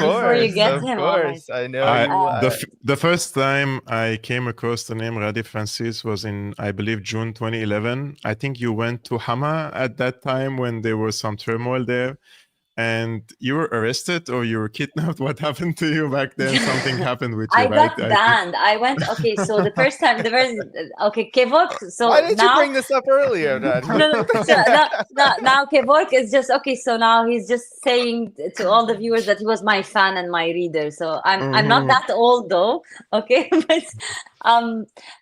get him. Of course, I know. The first time I came across the name Ghadi Francis was in, I believe, June 2011. I think you went to Hama at that time when there was some turmoil there. and you were arrested or you were kidnapped. What happened to you back then? Something happened with you, I right? got banned. I went, okay, so the first time, okay, Kevork, so Why didn't you now, bring this up earlier, Dad? no, so now Kevork is just, okay, so now he's just saying to all the viewers that he was my fan and my reader. So I'm not that old though, okay? But,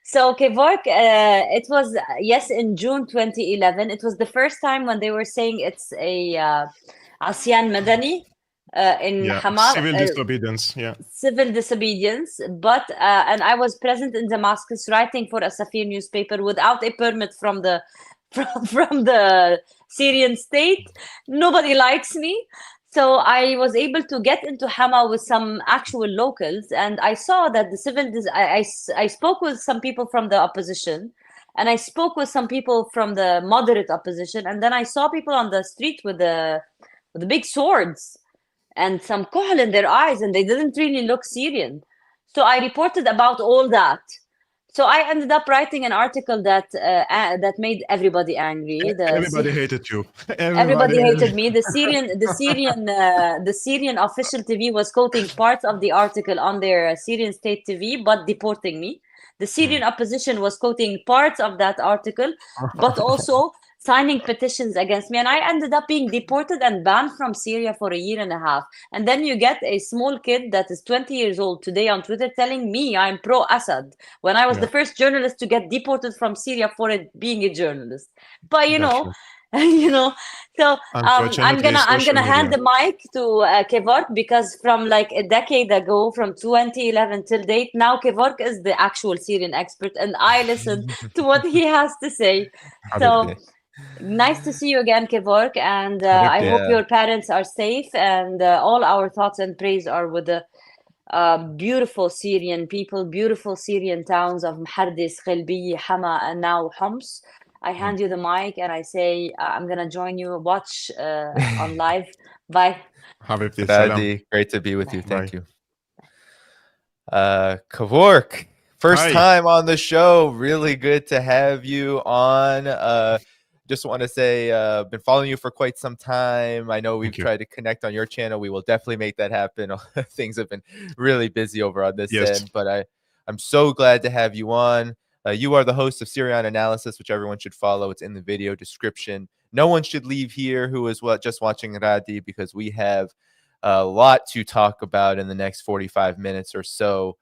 so Kevork, it was, yes, in June 2011, it was the first time when they were saying it's a Asyan Madani in Yeah, Hama. civil disobedience. Yeah. Civil disobedience, but and I was present in Damascus writing for a Safir newspaper without a permit from the from the Syrian state. Nobody likes me, so I was able to get into Hama with some actual locals, and I saw that the I spoke with some people from the opposition, and I spoke with some people from the moderate opposition, and then I saw people on the street with the big swords and some kohl in their eyes, and they didn't really look Syrian. So I reported about all that. So I ended up writing an article that made everybody angry. Everybody hated you. Everybody hated me. The Syrian official TV was quoting parts of the article on their Syrian state TV, but deporting me. The Syrian opposition was quoting parts of that article, but also signing petitions against me. And I ended up being deported and banned from Syria for a year and a half. And then you get a small kid that is 20 years old today on Twitter telling me I'm pro-Assad when I was the first journalist to get deported from Syria for being a journalist. But you know, so I'm gonna hand the mic to Kevork, because from like a decade ago, from 2011 till date, now Kevork is the actual Syrian expert, and I listen to what he has to say. So nice to see you again, Kevork, and I hope your parents are safe, and all our thoughts and praise are with the beautiful Syrian people, beautiful Syrian towns of Mahardis, Khelbi, Hama, and now Homs. I hand you the mic and I say, I'm going to join you, watch on live. Bye. Ghadi, great to be with you. Thank you. Kevork, first time on the show. Really good to have you on. Just want to say, been following you for quite some time. I know we've tried to connect on your channel. We will definitely make that happen. Things have been really busy over on this end, but I'm so glad to have you on. You are the host of Syrian Analysis, which everyone should follow. It's in the video description. No one should leave here who is just watching Ghadi, because we have a lot to talk about in the next 45 minutes or so.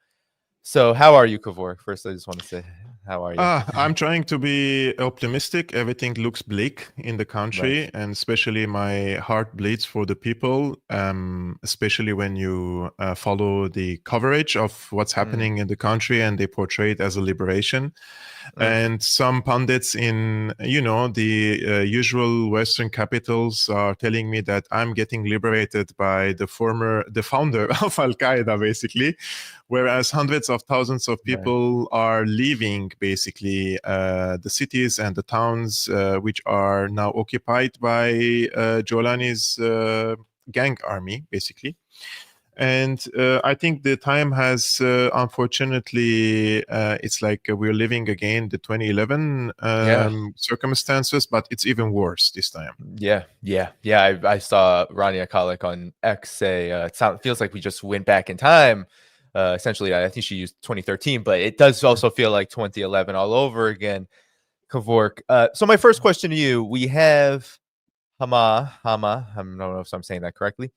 So how are you, Kevork? First, I just want to say, how are you? I'm trying to be optimistic. Everything looks bleak in the country, and especially my heart bleeds for the people, especially when you follow the coverage of what's happening in the country, and they portray it as a liberation. And some pundits in, the usual Western capitals are telling me that I'm getting liberated by the founder of Al-Qaeda, basically, whereas hundreds of thousands of people are leaving, basically, the cities and the towns which are now occupied by Jolani's gang army, basically. And I think the time has, unfortunately, it's like we're living again the 2011 circumstances, but it's even worse this time. Yeah. I saw Rania Khalek on X say, it feels like we just went back in time. Essentially, I think she used 2013, but it does also feel like 2011 all over again. Kevork. So my first question to you, we have Hama, I don't know if I'm saying that correctly.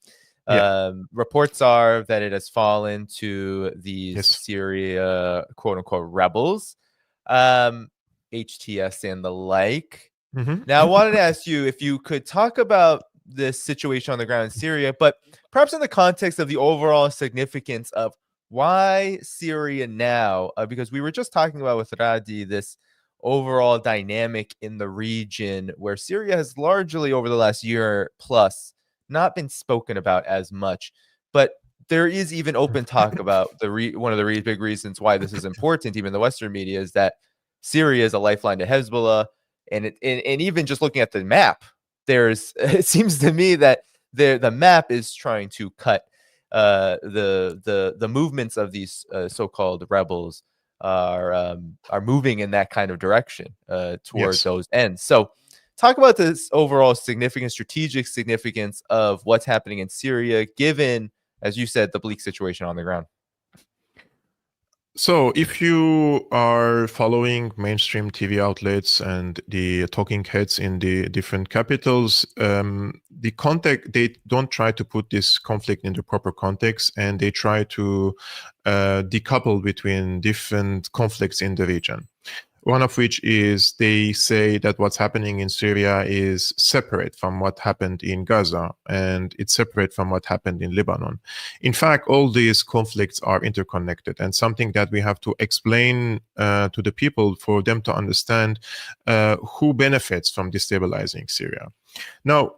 Reports are that it has fallen to these Syria quote unquote rebels, HTS and the like. Now I wanted to ask you if you could talk about this situation on the ground in Syria, but perhaps in the context of the overall significance of why Syria now, because we were just talking about with Ghadi this overall dynamic in the region where Syria has largely over the last year plus not been spoken about as much, but there is even open talk about one of the big reasons why this is important, even the Western media, is that Syria is a lifeline to Hezbollah, and even just looking at the map, it seems to me that the map is trying to cut the movements of these so-called rebels are moving in that kind of direction towards those ends. So talk about this overall strategic significance of what's happening in Syria, given, as you said, the bleak situation on the ground. So if you are following mainstream TV outlets and the talking heads in the different capitals, the context, they don't try to put this conflict into proper context, and they try to decouple between different conflicts in the region. One of which is they say that what's happening in Syria is separate from what happened in Gaza, and it's separate from what happened in Lebanon. In fact, all these conflicts are interconnected, and something that we have to explain to the people for them to understand who benefits from destabilizing Syria. Now,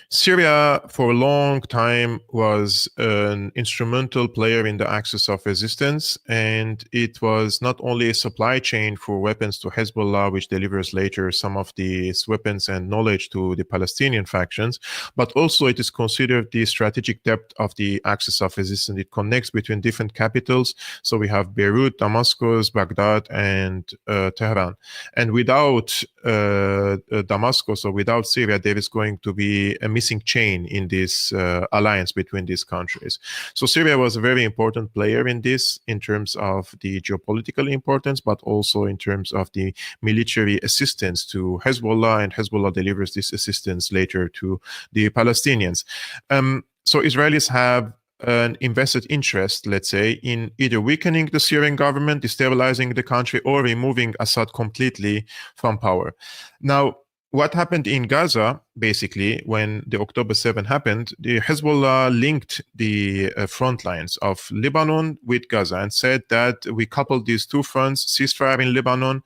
Syria, for a long time, was an instrumental player in the axis of resistance, and it was not only a supply chain for weapons to Hezbollah, which delivers later some of these weapons and knowledge to the Palestinian factions, but also it is considered the strategic depth of the axis of resistance. It connects between different capitals. So we have Beirut, Damascus, Baghdad, and Tehran. And without Damascus or without Syria, there is going to be a missing chain in this alliance between these countries. So Syria was a very important player in this, in terms of the geopolitical importance, but also in terms of the military assistance to Hezbollah, and Hezbollah delivers this assistance later to the Palestinians. So Israelis have an invested interest, let's say, in either weakening the Syrian government, destabilizing the country, or removing Assad completely from power. Now, what happened in Gaza, basically, when the October 7 happened, the Hezbollah linked the front lines of Lebanon with Gaza and said that we coupled these two fronts, ceasefire in Lebanon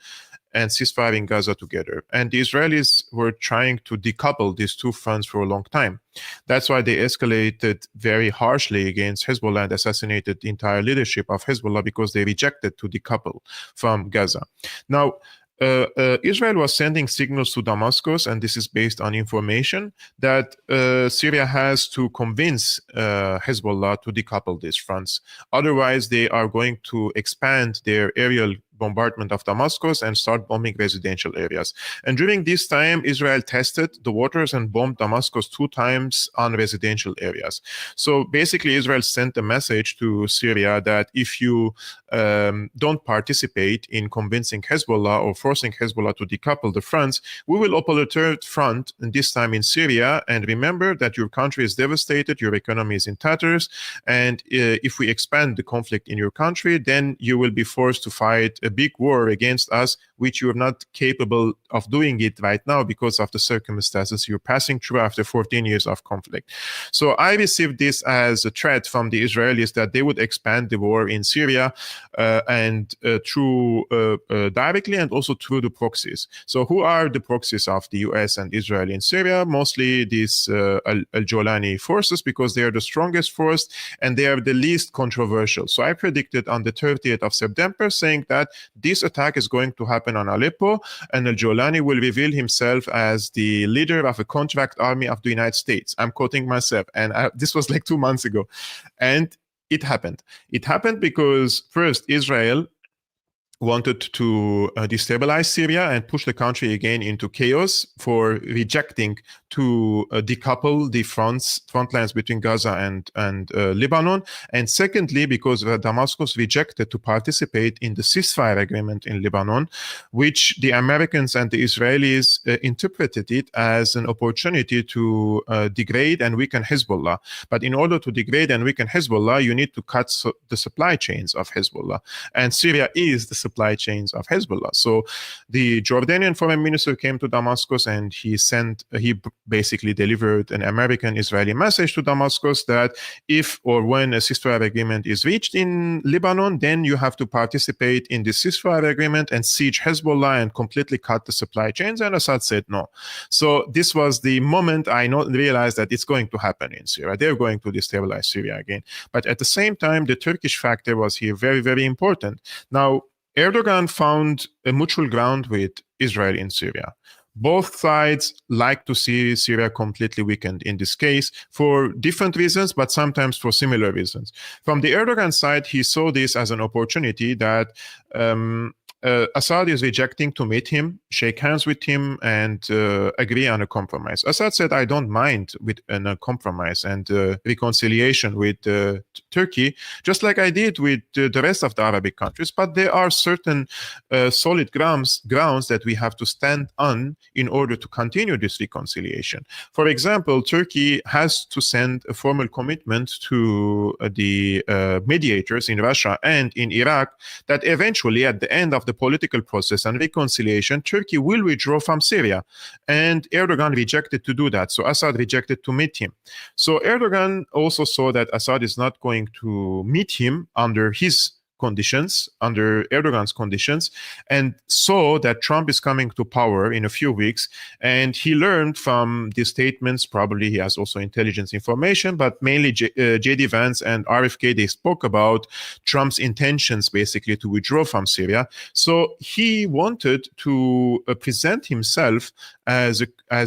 and ceasefire in Gaza together. And the Israelis were trying to decouple these two fronts for a long time. That's why they escalated very harshly against Hezbollah and assassinated the entire leadership of Hezbollah, because they rejected to decouple from Gaza. Now, Israel was sending signals to Damascus, and this is based on information, that Syria has to convince Hezbollah to decouple these fronts. Otherwise, they are going to expand their aerial bombardment of Damascus and start bombing residential areas. And during this time, Israel tested the waters and bombed Damascus 2 times on residential areas. So basically, Israel sent a message to Syria that if you don't participate in convincing Hezbollah or forcing Hezbollah to decouple the fronts, we will open a third front, and this time in Syria. And remember that your country is devastated, your economy is in tatters, and if we expand the conflict in your country, then you will be forced to fight a big war against us, which you are not capable of doing it right now because of the circumstances you're passing through after 14 years of conflict. So I received this as a threat from the Israelis that they would expand the war in Syria and through directly and also through the proxies. So who are the proxies of the US and Israel in Syria? Mostly these al-Jolani forces, because they are the strongest force and they are the least controversial. So I predicted on the 30th of September saying that this attack is going to happen on Aleppo, and al-Jolani will reveal himself as the leader of a contract army of the United States. I'm quoting myself, and this was like 2 months ago. And it happened. It happened because first Israel wanted to destabilize Syria and push the country again into chaos for rejecting to decouple the front lines between Gaza and Lebanon. And secondly, because Damascus rejected to participate in the ceasefire agreement in Lebanon, which the Americans and the Israelis interpreted it as an opportunity to degrade and weaken Hezbollah. But in order to degrade and weaken Hezbollah, you need to cut the supply chains of Hezbollah. And Syria is the supply chains of Hezbollah. So the Jordanian foreign minister came to Damascus, and he basically delivered an American-Israeli message to Damascus that if or when a ceasefire agreement is reached in Lebanon, then you have to participate in the ceasefire agreement and siege Hezbollah and completely cut the supply chains. And Assad said no. So this was the moment I realized that it's going to happen in Syria. They're going to destabilize Syria again. But at the same time, the Turkish factor was here very, very important. Now, Erdogan found a mutual ground with Israel in Syria. Both sides like to see Syria completely weakened in this case for different reasons, but sometimes for similar reasons. From the Erdogan side, he saw this as an opportunity that Assad is rejecting to meet him, shake hands with him, and agree on a compromise. Assad said, I don't mind with a compromise and reconciliation with Turkey, just like I did with the rest of the Arabic countries. But there are certain solid grounds that we have to stand on in order to continue this reconciliation. For example, Turkey has to send a formal commitment to the mediators in Russia and in Iraq that eventually, at the end of the political process and reconciliation, Turkey will withdraw from Syria. And Erdogan rejected to do that. So Assad rejected to meet him. So Erdogan also saw that Assad is not going to meet him under his conditions, under Erdogan's conditions, and saw that Trump is coming to power in a few weeks. And he learned from the statements, probably he has also intelligence information, but mainly J.D. Vance and RFK, they spoke about Trump's intentions basically to withdraw from Syria. So he wanted to present himself as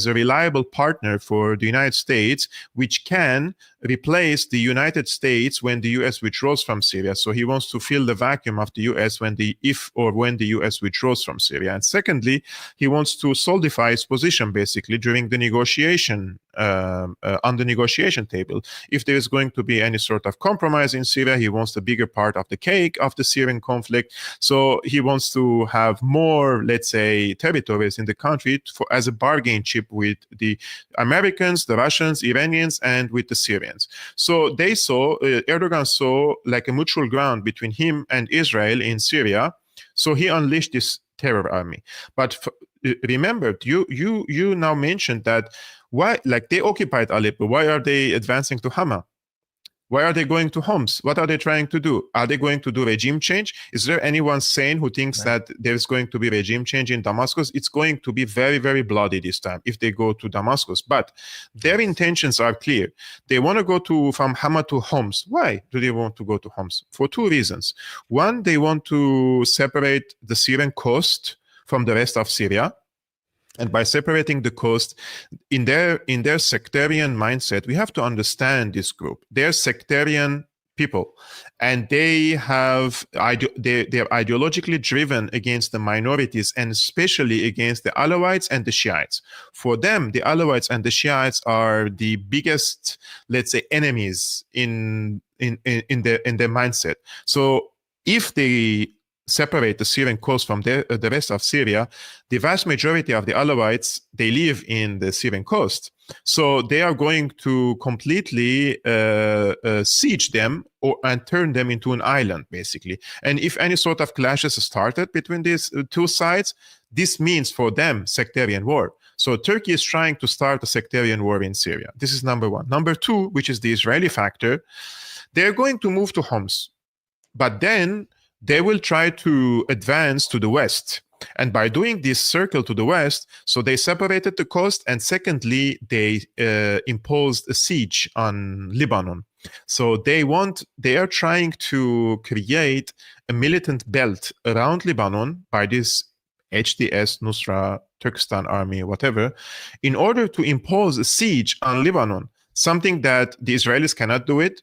a reliable partner for the United States, which can replace the United States when the U.S. withdraws from Syria. So he wants to fill the vacuum of the U.S. when the U.S. withdraws from Syria. And secondly, he wants to solidify his position basically during the negotiation on the negotiation table. If there is going to be any sort of compromise in Syria, he wants the bigger part of the cake of the Syrian conflict. So he wants to have more, let's say, territories in the country as a bargain chip with the Americans, the Russians, Iranians, and with the Syrians. So they saw, Erdogan saw like a mutual ground between him and Israel in Syria. So he unleashed this terror army. But remember, you now mentioned that why, like they occupied Aleppo, why are they advancing to Hama? Why are they going to Homs? What are they trying to do? Are they going to do regime change? Is there anyone sane who thinks that there's going to be regime change in Damascus? It's going to be very, very bloody this time if they go to Damascus. But their intentions are clear. They want to go from Hama to Homs. Why do they want to go to Homs? For two reasons. One, they want to separate the Syrian coast from the rest of Syria. And by separating the coast, in their sectarian mindset, we have to understand this group. They're sectarian people, and they're ideologically driven against the minorities, and especially against the Alawites and the Shiites. For them, the Alawites and the Shiites are the biggest, let's say, enemies in their mindset. So if they separate the Syrian coast from the rest of Syria, the vast majority of the Alawites, they live in the Syrian coast. So they are going to completely siege them and turn them into an island, basically. And if any sort of clashes started between these two sides, this means for them sectarian war. So Turkey is trying to start a sectarian war in Syria. This is number one. Number two, which is the Israeli factor, they're going to move to Homs. But then they will try to advance to the west. And by doing this circle to the west, so they separated the coast, and secondly, they imposed a siege on Lebanon. So they are trying to create a militant belt around Lebanon by this HDS, Nusra, Turkestan army, whatever, in order to impose a siege on Lebanon, something that the Israelis cannot do it.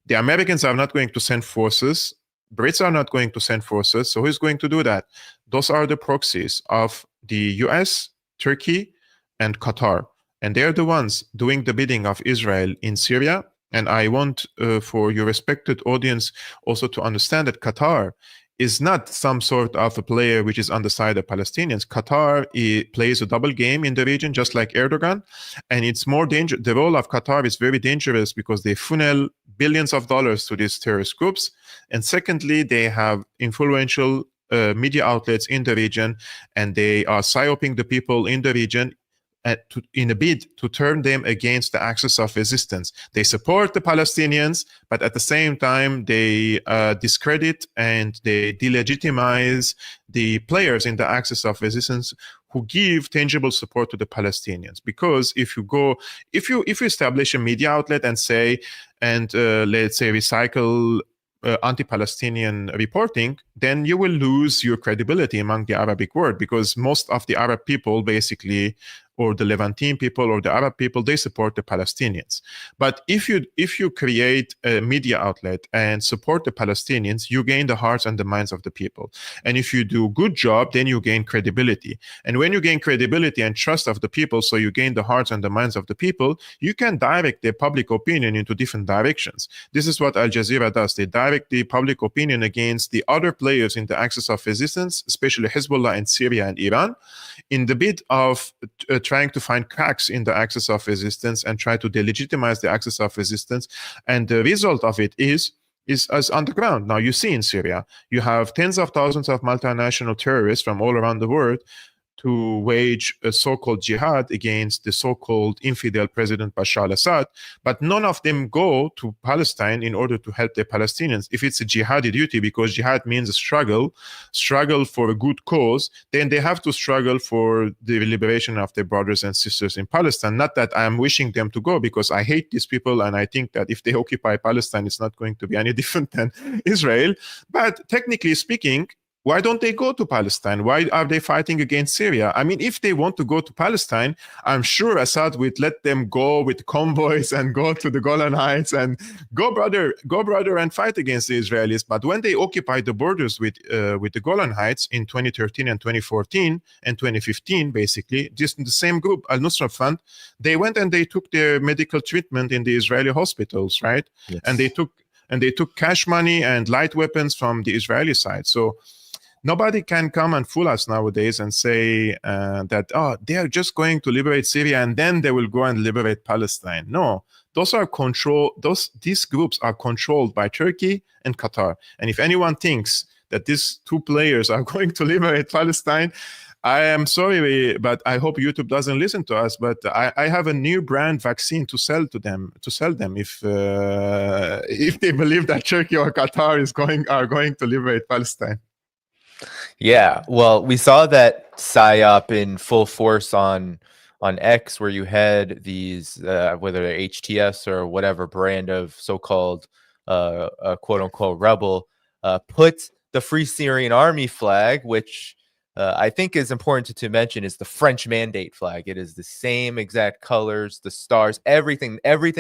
The Americans are not going to send forces. Brits are not going to send forces. So who's going to do that? Those are the proxies of the US, Turkey, and Qatar. And they're the ones doing the bidding of Israel in Syria. And I want for your respected audience also to understand that Qatar is not some sort of a player which is on the side of Palestinians. Qatar plays a double game in the region, just like Erdogan. And it's more dangerous. The role of Qatar is very dangerous because they funnel billions of dollars to these terrorist groups. And secondly, they have influential media outlets in the region, and they are psyoping the people in the region in a bid to turn them against the axis of resistance. They support the Palestinians, but at the same time, they discredit and they delegitimize the players in the axis of resistance who give tangible support to the Palestinians. Because if you establish a media outlet and say, let's say recycle anti-Palestinian reporting, then you will lose your credibility among the Arabic world, because most of the Arab people basically or the Levantine people or the Arab people, they support the Palestinians. But if you create a media outlet and support the Palestinians, you gain the hearts and the minds of the people. And if you do a good job, then you gain credibility. And when you gain credibility and trust of the people, so you gain the hearts and the minds of the people, you can direct their public opinion into different directions. This is what Al Jazeera does. They direct the public opinion against the other players in the axis of resistance, especially Hezbollah and Syria and Iran, in the bid of trying to find cracks in the axis of resistance and try to delegitimize the axis of resistance. And the result of it is as on the ground. Now, you see in Syria, you have tens of thousands of multinational terrorists from all around the world to wage a so-called jihad against the so-called infidel President Bashar al-Assad, but none of them go to Palestine in order to help the Palestinians. If it's a jihadi duty, because jihad means a struggle for a good cause, then they have to struggle for the liberation of their brothers and sisters in Palestine. Not that I am wishing them to go, because I hate these people, and I think that if they occupy Palestine, it's not going to be any different than Israel. But technically speaking, why don't they go to Palestine? Why are they fighting against Syria? I mean, if they want to go to Palestine, I'm sure Assad would let them go with convoys and go to the Golan Heights and go brother, and fight against the Israelis. But when they occupied the borders with the Golan Heights in 2013 and 2014 and 2015, basically, just the same group, Al-Nusra Fund, they went and they took their medical treatment in the Israeli hospitals, right? Yes. And they took cash money and light weapons from the Israeli side. So nobody can come and fool us nowadays and say that, oh, they are just going to liberate Syria and then they will go and liberate Palestine. No, these groups are controlled by Turkey and Qatar. And if anyone thinks that these two players are going to liberate Palestine, I am sorry, but I hope YouTube doesn't listen to us. But I have a new brand vaccine to sell them if they believe that Turkey or Qatar are going to liberate Palestine. Yeah, well, we saw that PSYOP in full force on X, where you had these, whether they're HTS or whatever brand of so-called quote-unquote rebel, put the Free Syrian Army flag, which I think is important to mention, is the French mandate flag. It is the same exact colors, the stars, everything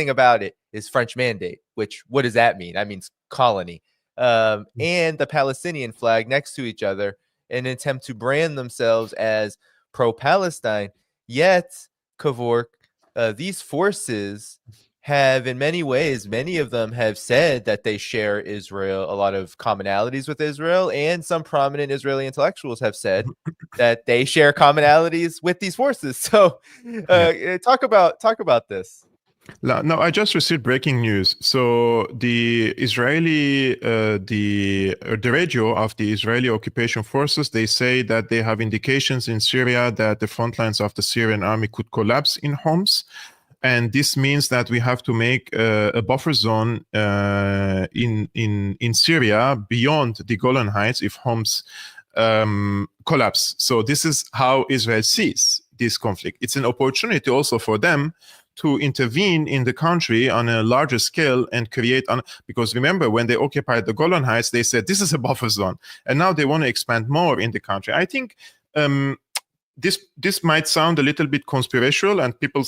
about it is French mandate, which, what does that mean? That means colony. And the Palestinian flag next to each other in an attempt to brand themselves as pro-Palestine. Yet, Kevork, these forces have, in many ways, many of them have said that they share Israel, a lot of commonalities with Israel, and some prominent Israeli intellectuals have said that they share commonalities with these forces. So talk about this. No, I just received breaking news. So the Israeli, the radio of the Israeli occupation forces, they say that they have indications in Syria that the front lines of the Syrian army could collapse in Homs. And this means that we have to make a buffer zone in Syria beyond the Golan Heights if Homs collapse. So this is how Israel sees this conflict. It's an opportunity also for them to intervene in the country on a larger scale and create because remember, when they occupied the Golan Heights, they said this is a buffer zone, and now they want to expand more in the country. I think this might sound a little bit conspiratorial, and people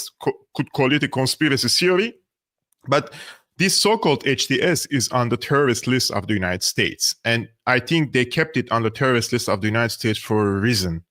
could call it a conspiracy theory, but this so-called HTS is on the terrorist list of the United States, and I think they kept it on the terrorist list of the United States for a reason.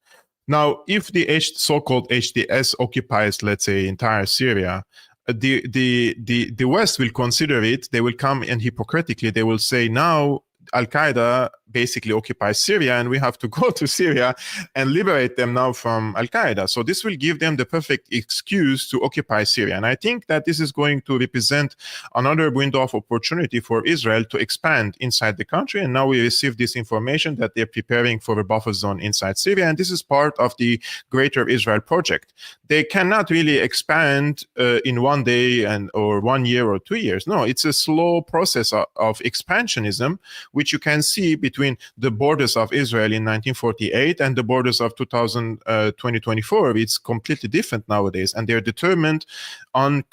Now, if the so-called HTS occupies, let's say, entire Syria, the West will consider it. They will come and hypocritically, they will say, now Al-Qaeda basically occupies Syria and we have to go to Syria and liberate them now from Al-Qaeda. So this will give them the perfect excuse to occupy Syria. And I think that this is going to represent another window of opportunity for Israel to expand inside the country. And now we receive this information that they're preparing for a buffer zone inside Syria. And this is part of the Greater Israel Project. They cannot really expand in one day or 1 year or 2 years. No, it's a slow process of expansionism, which you can see between the borders of Israel in 1948 and the borders of 2024. It's completely different nowadays, and they're determined on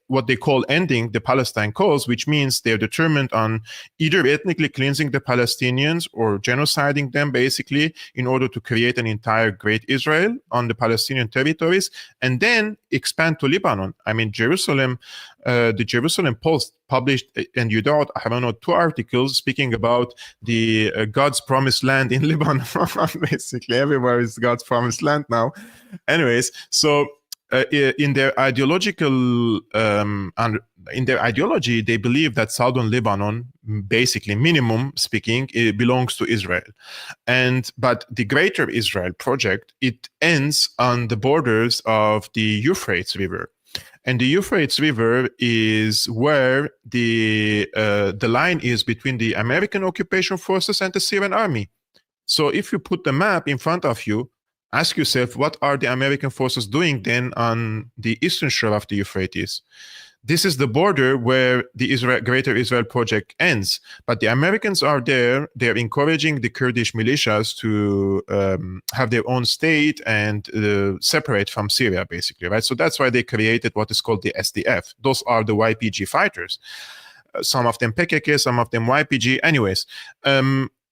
what they call ending the Palestine cause, which means they're determined on either ethnically cleansing the Palestinians or genociding them, basically, in order to create an entire Great Israel on the Palestinian territories, and then expand to Lebanon. I mean, Jerusalem, the Jerusalem Post published, and you don't, I don't know, 2 articles speaking about the God's promised land in Lebanon. Basically, everywhere is God's promised land now. Anyways, so in their ideological in their ideology, they believe that southern Lebanon, basically, minimum speaking, it belongs to Israel. But the Greater Israel project, it ends on the borders of the Euphrates River. And the Euphrates River is where the line is between the American occupation forces and the Syrian army. So if you put the map in front of you, ask yourself, what are the American forces doing then on the eastern shore of the Euphrates? This is the border where the Greater Israel project ends. But the Americans are there. They're encouraging the Kurdish militias to have their own state and separate from Syria, basically, right? So that's why they created what is called the SDF. Those are the YPG fighters. Some of them PKK, some of them YPG. Anyways,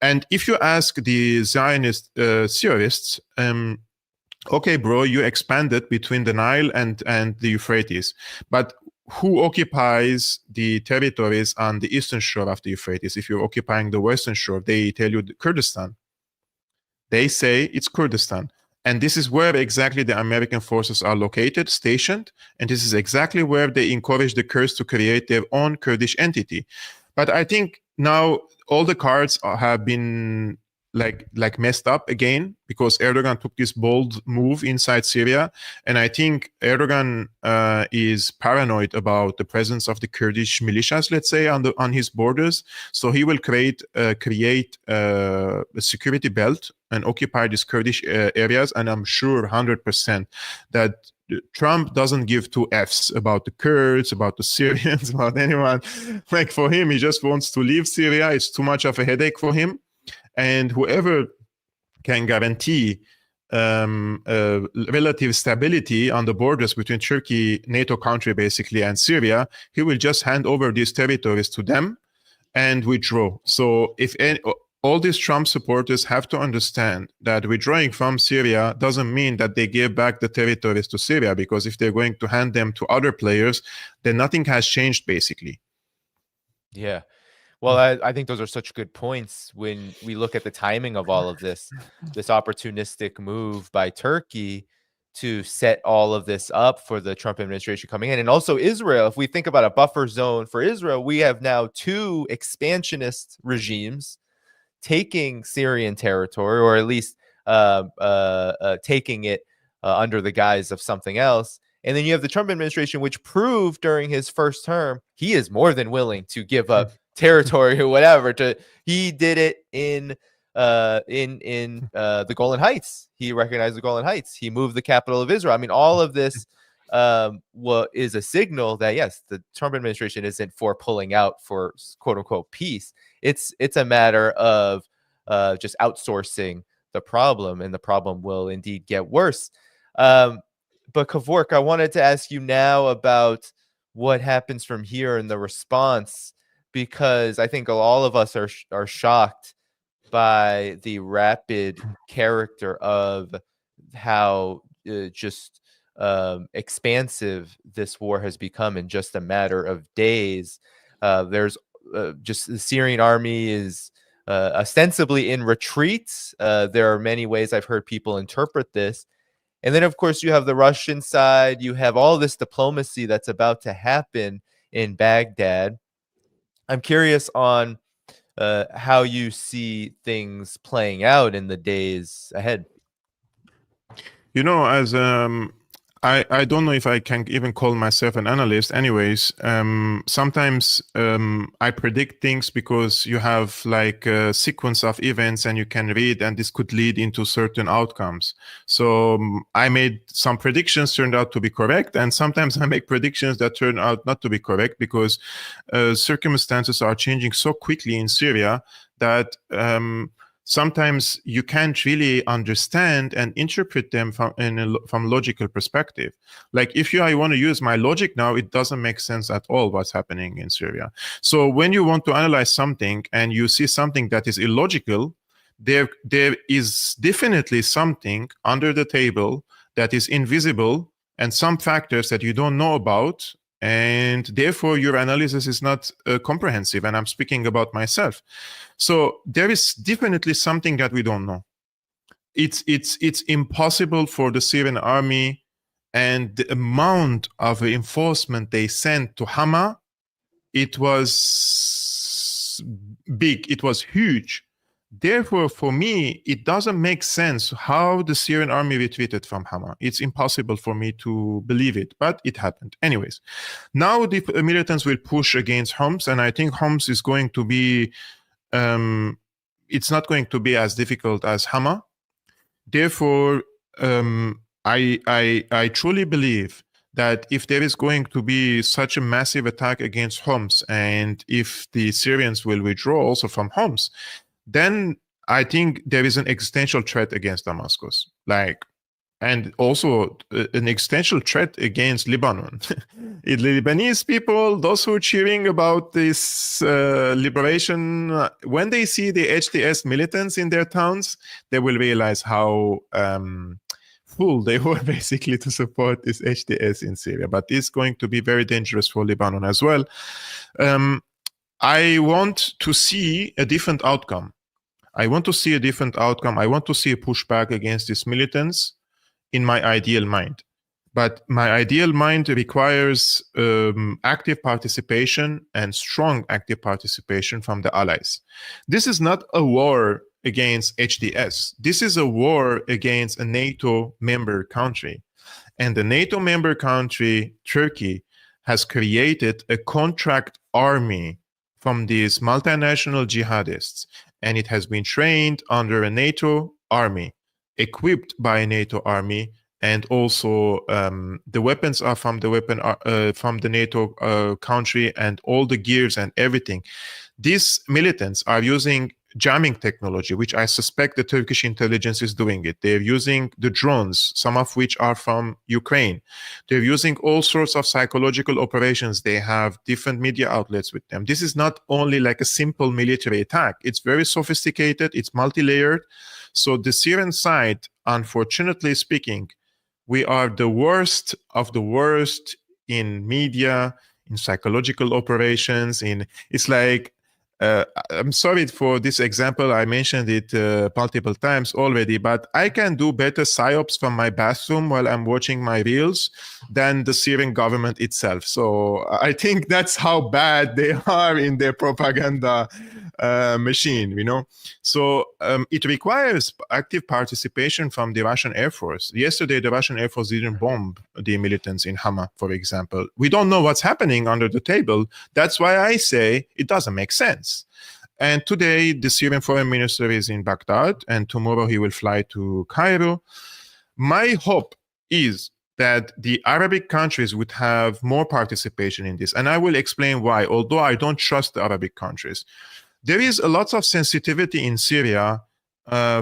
and if you ask the Zionist theorists, okay, bro, you expanded between the Nile and the Euphrates, but who occupies the territories on the eastern shore of the Euphrates? If you're occupying the western shore, they tell you Kurdistan. They say it's Kurdistan. And this is where exactly the American forces are located, stationed, and this is exactly where they encourage the Kurds to create their own Kurdish entity. But I think now all the cards have been like messed up again, because Erdogan took this bold move inside Syria, and I think Erdogan is paranoid about the presence of the Kurdish militias, let's say, on his borders. So he will create a security belt and occupy these Kurdish areas, and I'm sure 100% that Trump doesn't give 2 Fs about the Kurds, about the Syrians, about anyone. Like, for him, he just wants to leave Syria. It's too much of a headache for him. And whoever can guarantee relative stability on the borders between Turkey, NATO country basically, and Syria, he will just hand over these territories to them and withdraw. So all these Trump supporters have to understand that withdrawing from Syria doesn't mean that they give back the territories to Syria, because if they're going to hand them to other players, then nothing has changed basically. Yeah. Well, I think those are such good points when we look at the timing of all of this opportunistic move by Turkey to set all of this up for the Trump administration coming in. And also Israel, if we think about a buffer zone for Israel, we have now 2 expansionist regimes taking Syrian territory, or at least taking it under the guise of something else. And then you have the Trump administration, which proved during his first term, he is more than willing to give up territory or whatever. He did it in the Golan Heights. He recognized the Golan Heights. He moved the capital of Israel. I mean, all of this is a signal that, yes, the Trump administration isn't for pulling out for quote unquote peace. It's a matter of just outsourcing the problem, and the problem will indeed get worse. But Kevork, I wanted to ask you now about what happens from here in the response, because I think all of us are shocked by the rapid character of how expansive this war has become in just a matter of days. There's just the Syrian army is ostensibly in retreat. There are many ways I've heard people interpret this. And then, of course, you have the Russian side. You have all this diplomacy that's about to happen in Baghdad. I'm curious on how you see things playing out in the days ahead. You know, as I don't know if I can even call myself an analyst. Anyways, sometimes I predict things because you have like a sequence of events and you can read, and this could lead into certain outcomes. So I made some predictions, turned out to be correct. And sometimes I make predictions that turn out not to be correct, because circumstances are changing so quickly in Syria that sometimes you can't really understand and interpret them from logical perspective. Like if I want to use my logic now, it doesn't make sense at all what's happening in Syria. So when you want to analyze something and you see something that is illogical, there is definitely something under the table that is invisible and some factors that you don't know about, and therefore your analysis is not comprehensive. And I'm speaking about myself. So there is definitely something that we don't know. It's impossible for the Syrian army, and the amount of reinforcement they sent to Hama, it was big, it was huge. Therefore, for me, it doesn't make sense how the Syrian army retreated from Hama. It's impossible for me to believe it, but it happened. Anyways, now the militants will push against Homs, and I think Homs is going to be, it's not going to be as difficult as Hama. Therefore, I truly believe that if there is going to be such a massive attack against Homs, and if the Syrians will withdraw also from Homs, then I think there is an existential threat against Damascus, and also an existential threat against Lebanon. The Lebanese people, those who are cheering about this liberation, when they see the HTS militants in their towns, they will realize how fool they were basically to support this HTS in Syria. But it's going to be very dangerous for Lebanon as well. I want to see a different outcome. I want to see a pushback against these militants in my ideal mind. But my ideal mind requires active participation and strong active participation from the allies. This is not a war against HTS. This is a war against a NATO member country. And the NATO member country, Turkey, has created a contract army from these multinational jihadists. And it has been trained under a NATO army, equipped by a NATO army, and also the weapons are from the NATO country, and all the gears and everything. These militants are using jamming technology, which I suspect the Turkish intelligence is doing it. They're using the drones, some of which are from Ukraine. They're using all sorts of psychological operations. They have different media outlets with them. This is not only like a simple military attack. It's very sophisticated. It's multi-layered. So the Syrian side, unfortunately speaking, we are the worst of the worst in media, in psychological operations. It's like, I'm sorry for this example. I mentioned it multiple times already, but I can do better psyops from my bathroom while I'm watching my reels than the Syrian government itself. So I think that's how bad they are in their propaganda machine, you know. So it requires active participation from the Russian Air Force. Yesterday, the Russian Air Force didn't bomb the militants in Hama, for example. We don't know what's happening under the table. That's why I say it doesn't make sense. And today, the Syrian foreign minister is in Baghdad, and tomorrow he will fly to Cairo. My hope is that the Arabic countries would have more participation in this. And I will explain why, although I don't trust the Arabic countries. There is a lot of sensitivity in Syria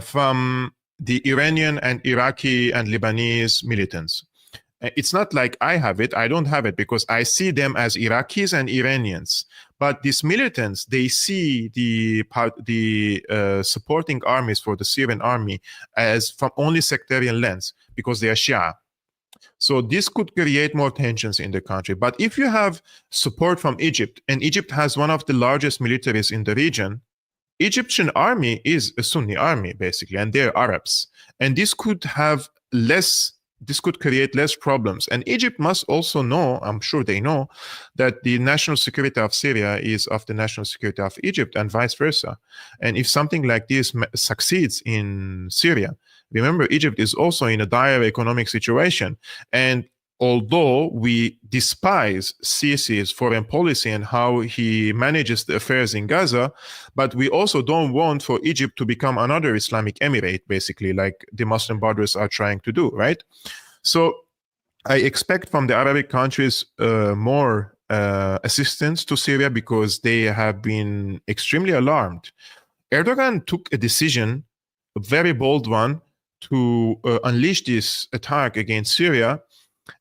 from the Iranian and Iraqi and Lebanese militants. It's not like I have it. I don't have it because I see them as Iraqis and Iranians. But these militants, they see the supporting armies for the Syrian army as from only sectarian lens because they are Shia. So this could create more tensions in the country. But if you have support from Egypt, and Egypt has one of the largest militaries in the region, Egyptian army is a Sunni army, basically, and they're Arabs. And this could create less problems. And Egypt must also know, I'm sure they know, that the national security of Syria is of the national security of Egypt and vice versa. And if something like this succeeds in Syria, remember, Egypt is also in a dire economic situation. And although we despise Sisi's foreign policy and how he manages the affairs in Gaza, but we also don't want for Egypt to become another Islamic emirate, basically, like the Muslim brothers are trying to do, right? So I expect from the Arabic countries more assistance to Syria because they have been extremely alarmed. Erdogan took a decision, a very bold one, to unleash this attack against Syria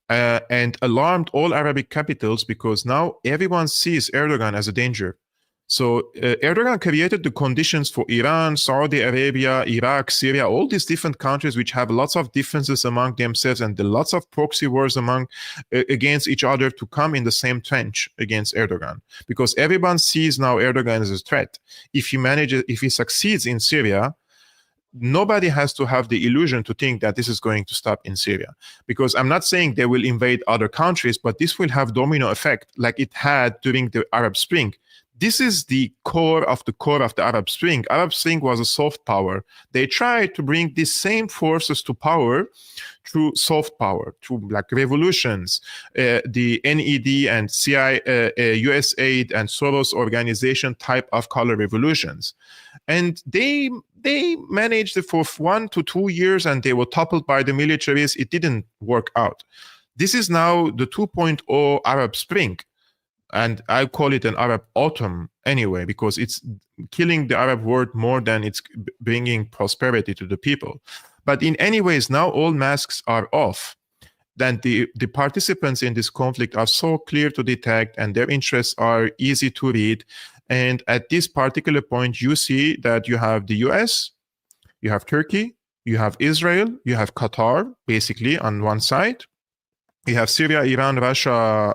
and alarmed all Arabic capitals, because now everyone sees Erdogan as a danger. So Erdogan created the conditions for Iran, Saudi Arabia, Iraq, Syria, all these different countries which have lots of differences among themselves and lots of proxy wars against each other to come in the same trench against Erdogan, because everyone sees now Erdogan as a threat. If he succeeds in Syria, nobody has to have the illusion to think that this is going to stop in Syria, because I'm not saying they will invade other countries, but this will have domino effect like it had during the Arab Spring. This is the core of the Arab Spring. Arab Spring was a soft power. They tried to bring these same forces to power through soft power, through like revolutions, the NED and USAID and Soros organization type of color revolutions. And they managed it for 1 to 2 years, and they were toppled by the militaries. It didn't work out. This is now the 2.0 Arab Spring. And I call it an Arab autumn anyway, because it's killing the Arab world more than it's bringing prosperity to the people. But in any ways, now all masks are off. Then the participants in this conflict are so clear to detect, and their interests are easy to read. And at this particular point, you see that you have the US, you have Turkey, you have Israel, you have Qatar, basically on one side. You have Syria, Iran, Russia,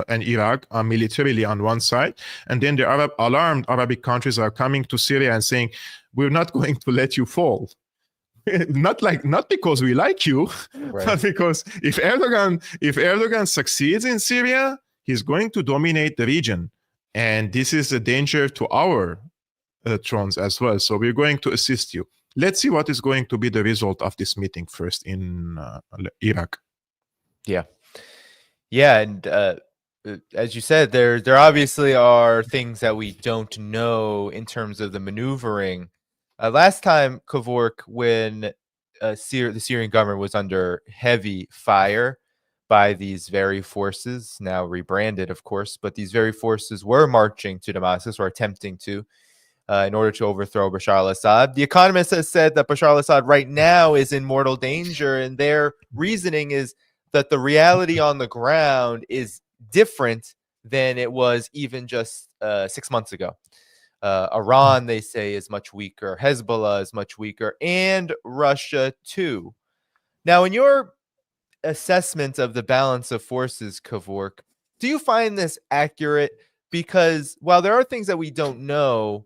and Iraq militarily on one side. And then the alarmed Arabic countries are coming to Syria and saying, we're not going to let you fall. not because we like you, right, but because if Erdogan succeeds in Syria, he's going to dominate the region. And this is a danger to our thrones as well. So we're going to assist you. Let's see what is going to be the result of this meeting first in Iraq. Yeah, and as you said, there obviously are things that we don't know in terms of the maneuvering. Last time, Kevork, when the Syrian government was under heavy fire by these very forces, now rebranded, of course, but these very forces were marching to Damascus, or attempting to, in order to overthrow Bashar al-Assad. The Economist has said that Bashar al-Assad right now is in mortal danger, and their reasoning is that the reality on the ground is different than it was even just 6 months ago. Iran, they say, is much weaker. Hezbollah is much weaker, and Russia too. Now, in your assessment of the balance of forces, Kevork, do you find this accurate? Because while there are things that we don't know,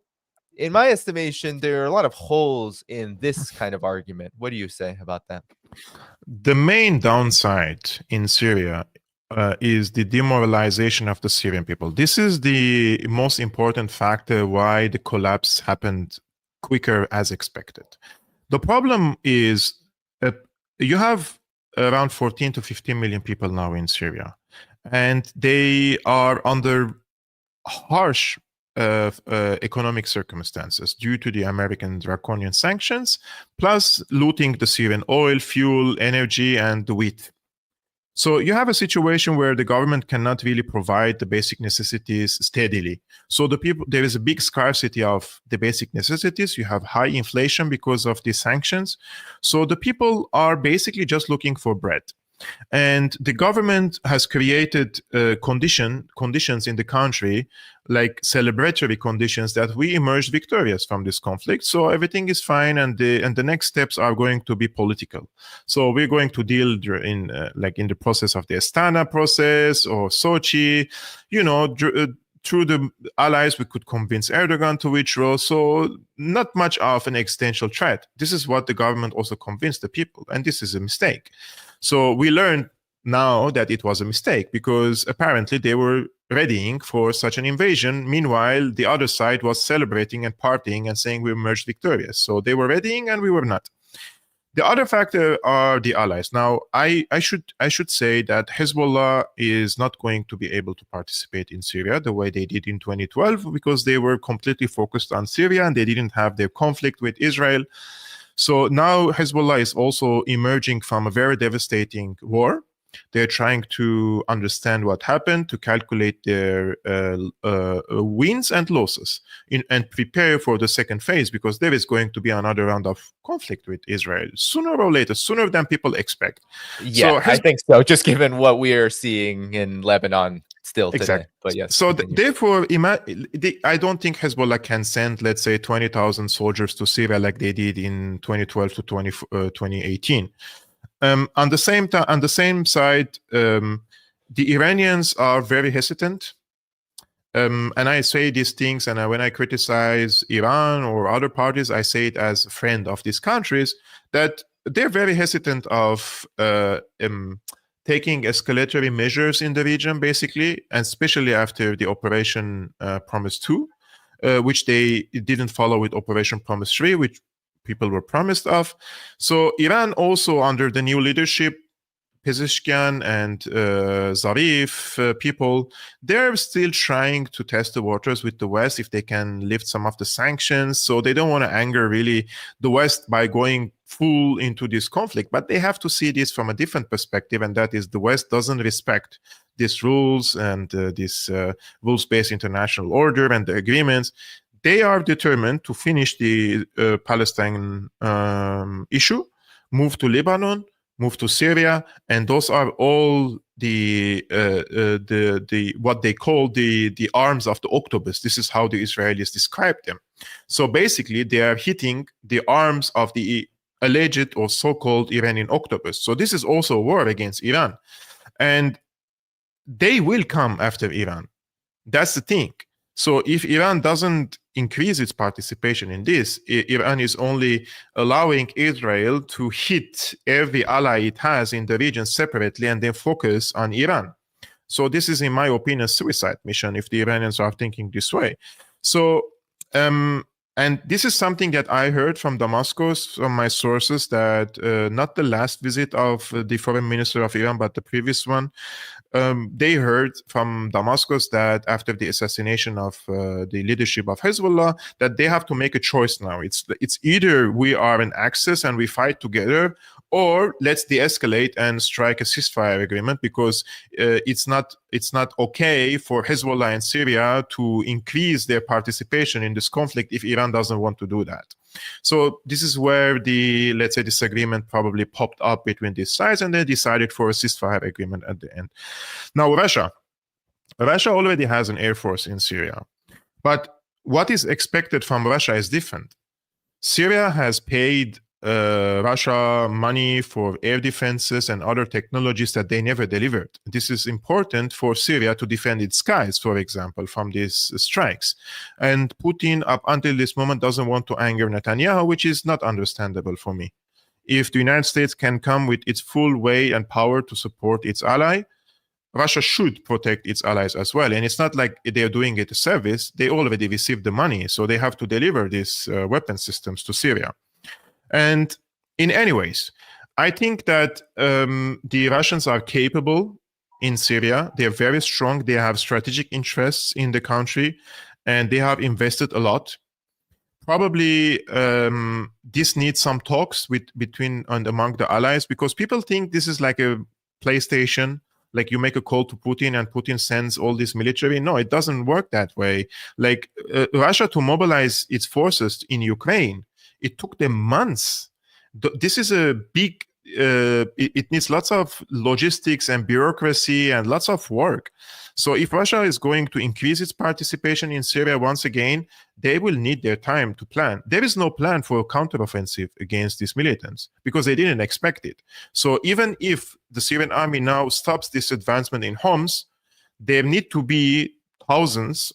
in my estimation, there are a lot of holes in this kind of argument. What do you say about that? The main downside in Syria is the demoralization of the Syrian people. This is the most important factor why the collapse happened quicker as expected. The problem is you have around 14 to 15 million people now in Syria, and they are under harsh economic circumstances due to the American draconian sanctions, plus looting the Syrian oil, fuel, energy, and the wheat. So you have a situation where the government cannot really provide the basic necessities steadily. So there is a big scarcity of the basic necessities. You have high inflation because of the sanctions. So the people are basically just looking for bread. And the government has created conditions in the country, like celebratory conditions, that we emerged victorious from this conflict. So everything is fine, and the next steps are going to be political. So we're going to deal in the process of the Astana process or Sochi, through the allies, we could convince Erdogan to withdraw. So not much of an existential threat. This is what the government also convinced the people, and this is a mistake. So we learned now that it was a mistake, because apparently they were readying for such an invasion. Meanwhile, the other side was celebrating and partying and saying we emerged victorious. So they were readying and we were not. The other factor are the allies. Now, I should say that Hezbollah is not going to be able to participate in Syria the way they did in 2012, because they were completely focused on Syria and they didn't have their conflict with Israel. So now Hezbollah is also emerging from a very devastating war. They're trying to understand what happened, to calculate their wins and losses, and prepare for the second phase, because there is going to be another round of conflict with Israel sooner or later, sooner than people expect. Yeah, I think so, just given what we are seeing in Lebanon still today. Exactly. But yes. So therefore, I don't think Hezbollah can send, let's say, 20,000 soldiers to Syria like they did in 2012 to 2018. On the same side, the Iranians are very hesitant. And I say these things, and when I criticize Iran or other parties, I say it as a friend of these countries, that they're very hesitant of taking escalatory measures in the region, basically, and especially after the Operation Promise 2, which they didn't follow with Operation Promise 3, which people were promised of. So Iran also, under the new leadership, Pezeshkian and Zarif people, they're still trying to test the waters with the West if they can lift some of the sanctions. So they don't want to anger really the West by going full into this conflict, but they have to see this from a different perspective, and that is the West doesn't respect these rules and this rules-based international order and the agreements. They are determined to finish the Palestine issue, move to Lebanon, move to Syria, and those are all the what they call the arms of the octopus. This is how the Israelis describe them. So basically, they are hitting the arms of the alleged or so-called Iranian octopus. So this is also a war against Iran, and they will come after Iran. That's the thing. So if Iran doesn't increase its participation in this, Iran is only allowing Israel to hit every ally it has in the region separately and then focus on Iran. So this is, in my opinion, a suicide mission if the Iranians are thinking this way. So, and this is something that I heard from Damascus, from my sources, that not the last visit of the foreign minister of Iran, but the previous one, they heard from Damascus that after the assassination of the leadership of Hezbollah, that they have to make a choice now. It's either we are in Axis and we fight together, or let's de-escalate and strike a ceasefire agreement, because it's not okay for Hezbollah and Syria to increase their participation in this conflict if Iran doesn't want to do that. So this is where the, let's say, disagreement probably popped up between these sides, and they decided for a ceasefire agreement at the end. Now, Russia already has an air force in Syria, but what is expected from Russia is different. Syria has paid Russia money for air defenses and other technologies that they never delivered. This is important for Syria to defend its skies, for example, from these strikes. And Putin, up until this moment, doesn't want to anger Netanyahu, which is not understandable for me. If the United States can come with its full weight and power to support its ally, Russia should protect its allies as well. And it's not like they're doing it a service. They already received the money, so they have to deliver these weapon systems to Syria. And in any ways, I think that the Russians are capable in Syria. They are very strong. They have strategic interests in the country, and they have invested a lot. Probably this needs some talks between and among the allies, because people think this is like a PlayStation. Like you make a call to Putin and Putin sends all this military. No, it doesn't work that way. Like Russia, to mobilize its forces in Ukraine, it took them months. This is a big, it needs lots of logistics and bureaucracy and lots of work. So if Russia is going to increase its participation in Syria once again, they will need their time to plan. There is no plan for a counteroffensive against these militants because they didn't expect it. So even if the Syrian army now stops this advancement in Homs, there need to be thousands,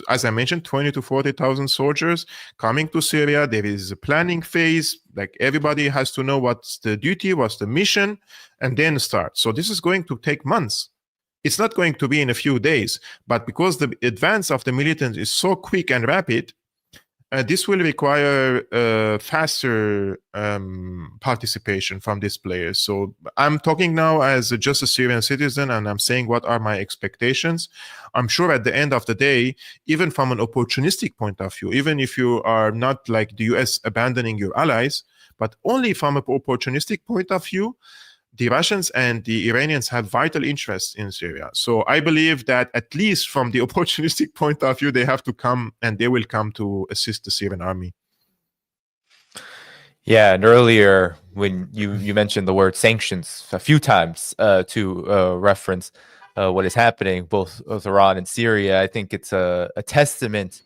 as I mentioned, 20 to 40,000 soldiers coming to Syria. There is a planning phase. Like everybody has to know what's the duty, what's the mission, and then start. So this is going to take months. It's not going to be in a few days, but because the advance of the militants is so quick and rapid, this will require faster participation from these players. So I'm talking now as just a Syrian citizen, and I'm saying what are my expectations. I'm sure at the end of the day, even from an opportunistic point of view, even if you are not like the US abandoning your allies, but only from an opportunistic point of view, the Russians and the Iranians have vital interests in Syria. So I believe that at least from the opportunistic point of view, they have to come, and they will come to assist the Syrian army. Yeah, and earlier when you mentioned the word sanctions a few times to reference what is happening both with Iran and Syria, I think it's a testament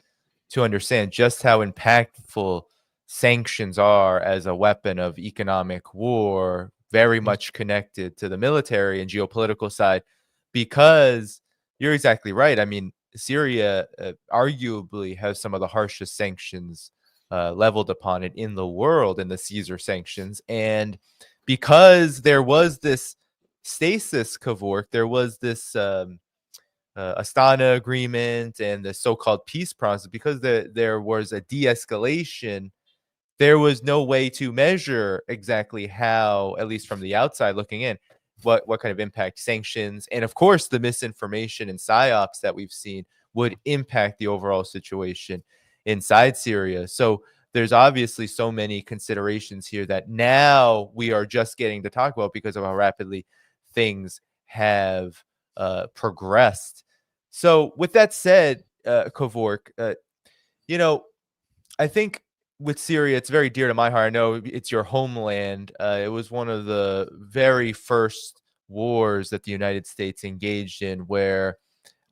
to understand just how impactful sanctions are as a weapon of economic war, very much connected to the military and geopolitical side, because you're exactly right. I mean, Syria arguably has some of the harshest sanctions leveled upon it in the world in the Caesar sanctions. And because there was this stasis, Kevork, there was this Astana agreement and the so-called peace process, because there was a de-escalation, there was no way to measure exactly how, at least from the outside looking in, what kind of impact sanctions and, of course, the misinformation and psyops that we've seen would impact the overall situation inside Syria. So there's obviously so many considerations here that now we are just getting to talk about because of how rapidly things have progressed. So with that said, Kevork, I think with Syria, it's very dear to my heart. I know it's your homeland. It was one of the very first wars that the United States engaged in where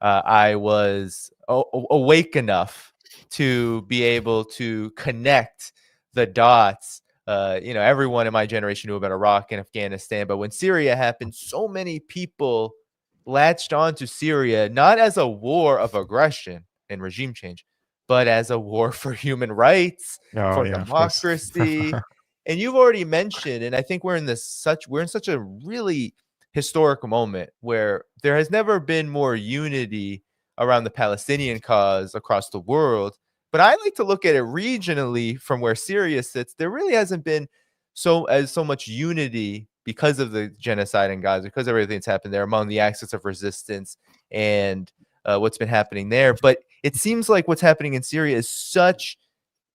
I was awake enough to be able to connect the dots. Everyone in my generation knew about Iraq and Afghanistan, but when Syria happened, so many people latched onto Syria, not as a war of aggression and regime change, but as a war for human rights, for democracy. And you've already mentioned, and I think we're in such a really historic moment where there has never been more unity around the Palestinian cause across the world. But I like to look at it regionally from where Syria sits. There really hasn't been so much unity because of the genocide in Gaza, because of everything that's happened there among the axis of resistance and what's been happening there. But it seems like what's happening in Syria is such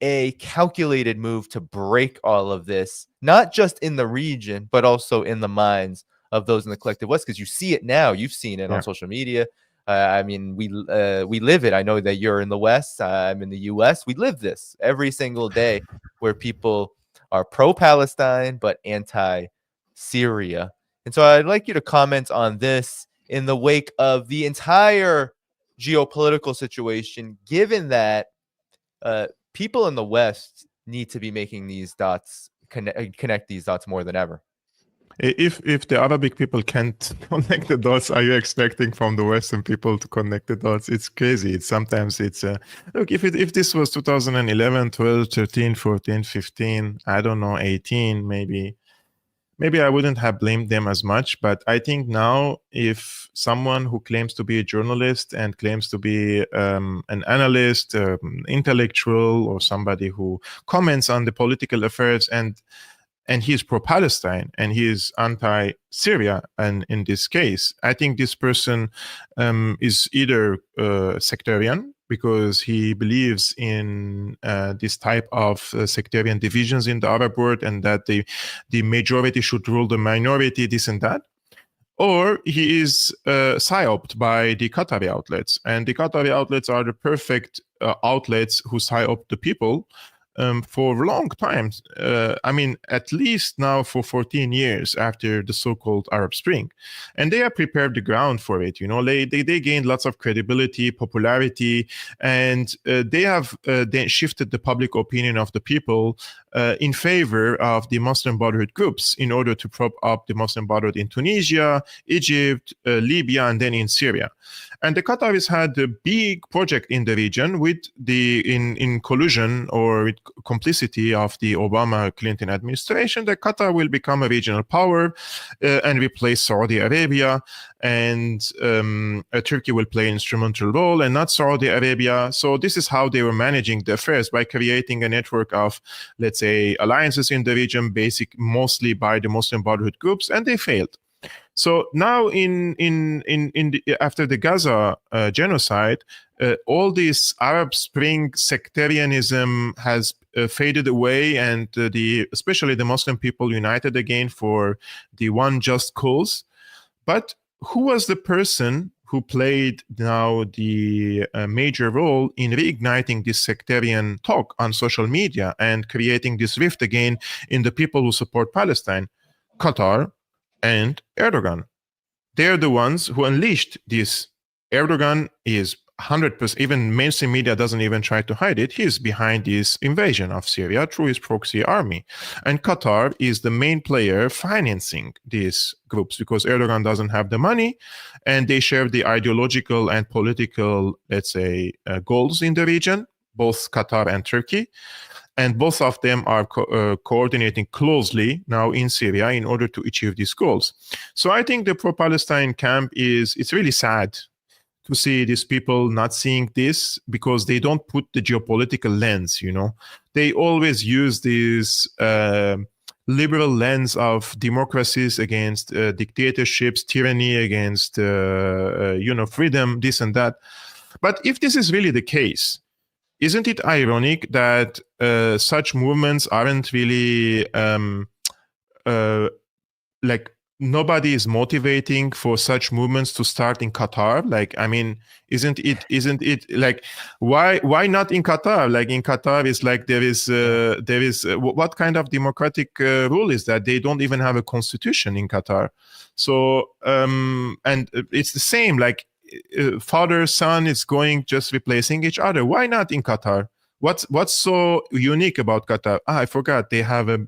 a calculated move to break all of this, not just in the region, but also in the minds of those in the collective West, because you see it now. You've seen it on social media. I mean, we live it. I know that you're in the West. I'm in the U.S. We live this every single day, where people are pro-Palestine but anti-Syria. And so I'd like you to comment on this in the wake of the entire geopolitical situation, given that people in the West need to be making these dots, connect these dots more than ever. If the Arabic people can't connect the dots, are you expecting from the Western people to connect the dots? It's crazy. Sometimes it's look, if this was 2011, 12, 13, 14, 15, I don't know, 18, maybe I wouldn't have blamed them as much. But I think now, if someone who claims to be a journalist and claims to be an analyst, intellectual, or somebody who comments on the political affairs, and he is pro-Palestine and he is anti-Syria, and in this case, I think this person is either sectarian, because he believes in this type of sectarian divisions in the Arab world, and that the majority should rule the minority, this and that. Or he is psyoped by the Qatari outlets. And the Qatari outlets are the perfect outlets who psyop the people for long times. I mean, at least now for 14 years after the so-called Arab Spring. And they have prepared the ground for it. They gained lots of credibility, popularity, and they have they shifted the public opinion of the people in favor of the Muslim Brotherhood groups in order to prop up the Muslim Brotherhood in Tunisia, Egypt, Libya, and then in Syria. And the Qataris had a big project in the region with in collusion or with complicity of the Obama-Clinton administration, that Qatar will become a regional power and replace Saudi Arabia, and Turkey will play an instrumental role and not Saudi Arabia. So this is how they were managing the affairs, by creating a network of, let's say, alliances in the region, mostly by the Muslim Brotherhood groups, and they failed. So now, after the Gaza genocide, all this Arab Spring sectarianism has faded away, and especially the Muslim people united again for the one just cause. But who was the person who played now the major role in reigniting this sectarian talk on social media and creating this rift again in the people who support Palestine? Qatar and Erdogan. They're the ones who unleashed this. Erdogan is 100%, even mainstream media doesn't even try to hide it. He's behind this invasion of Syria through his proxy army. And Qatar is the main player financing these groups because Erdogan doesn't have the money, and they share the ideological and political, let's say, goals in the region, both Qatar and Turkey. And both of them are coordinating closely now in Syria in order to achieve these goals. So I think the pro-Palestine camp it's really sad to see these people not seeing this because they don't put the geopolitical lens, They always use this liberal lens of democracies against dictatorships, tyranny against, freedom, this and that. But if this is really the case, isn't it ironic that such movements aren't really like nobody is motivating for such movements to start in Qatar? Like, I mean, isn't it like why not in Qatar? Like in Qatar, it's like there is what kind of democratic rule is that? They don't even have a constitution in Qatar. So and it's the same like. Father, son is going just replacing each other. Why not in Qatar? What's so unique about Qatar? I forgot they have a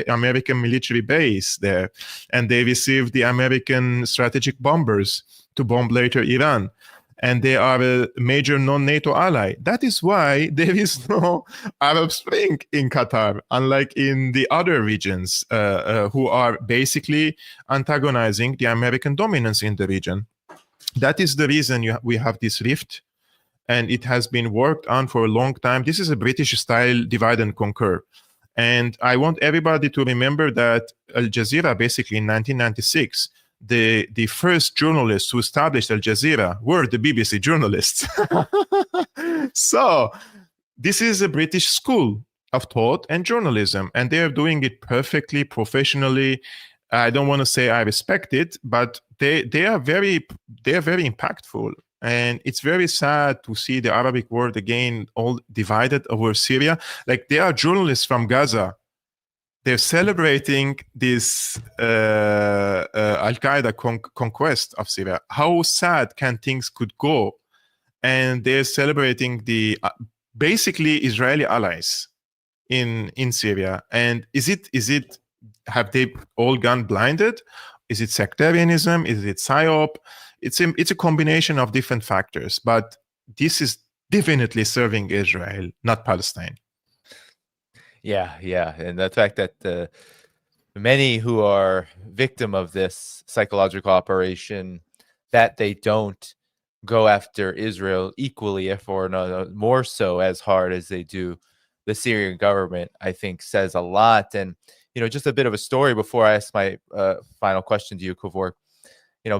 American military base there, and they received the American strategic bombers to bomb later Iran, and they are a major non-NATO ally. That is why there is no Arab Spring in Qatar, unlike in the other regions who are basically antagonizing the American dominance in the region. That is the reason we have this rift, and it has been worked on for a long time. This is a British-style divide and conquer. And I want everybody to remember that Al Jazeera, basically in 1996, the first journalists who established Al Jazeera were the BBC journalists. So this is a British school of thought and journalism, and they are doing it perfectly, professionally. I don't want to say I respect it, but they are very impactful, and it's very sad to see the Arabic world again all divided over Syria. Like there are journalists from Gaza, they're celebrating this Al Qaeda conquest of Syria. How sad can things could go? And they're celebrating the basically Israeli allies in Syria. And is it? Have they all gone blinded? Is it sectarianism? Is it psyop? It's a combination of different factors, but this is definitely serving Israel, not Palestine. Yeah, and the fact that many who are victim of this psychological operation, that they don't go after Israel equally, if or no, more so as hard as they do the Syrian government, I think says a lot. And just a bit of a story before I ask my final question to you, Kevork.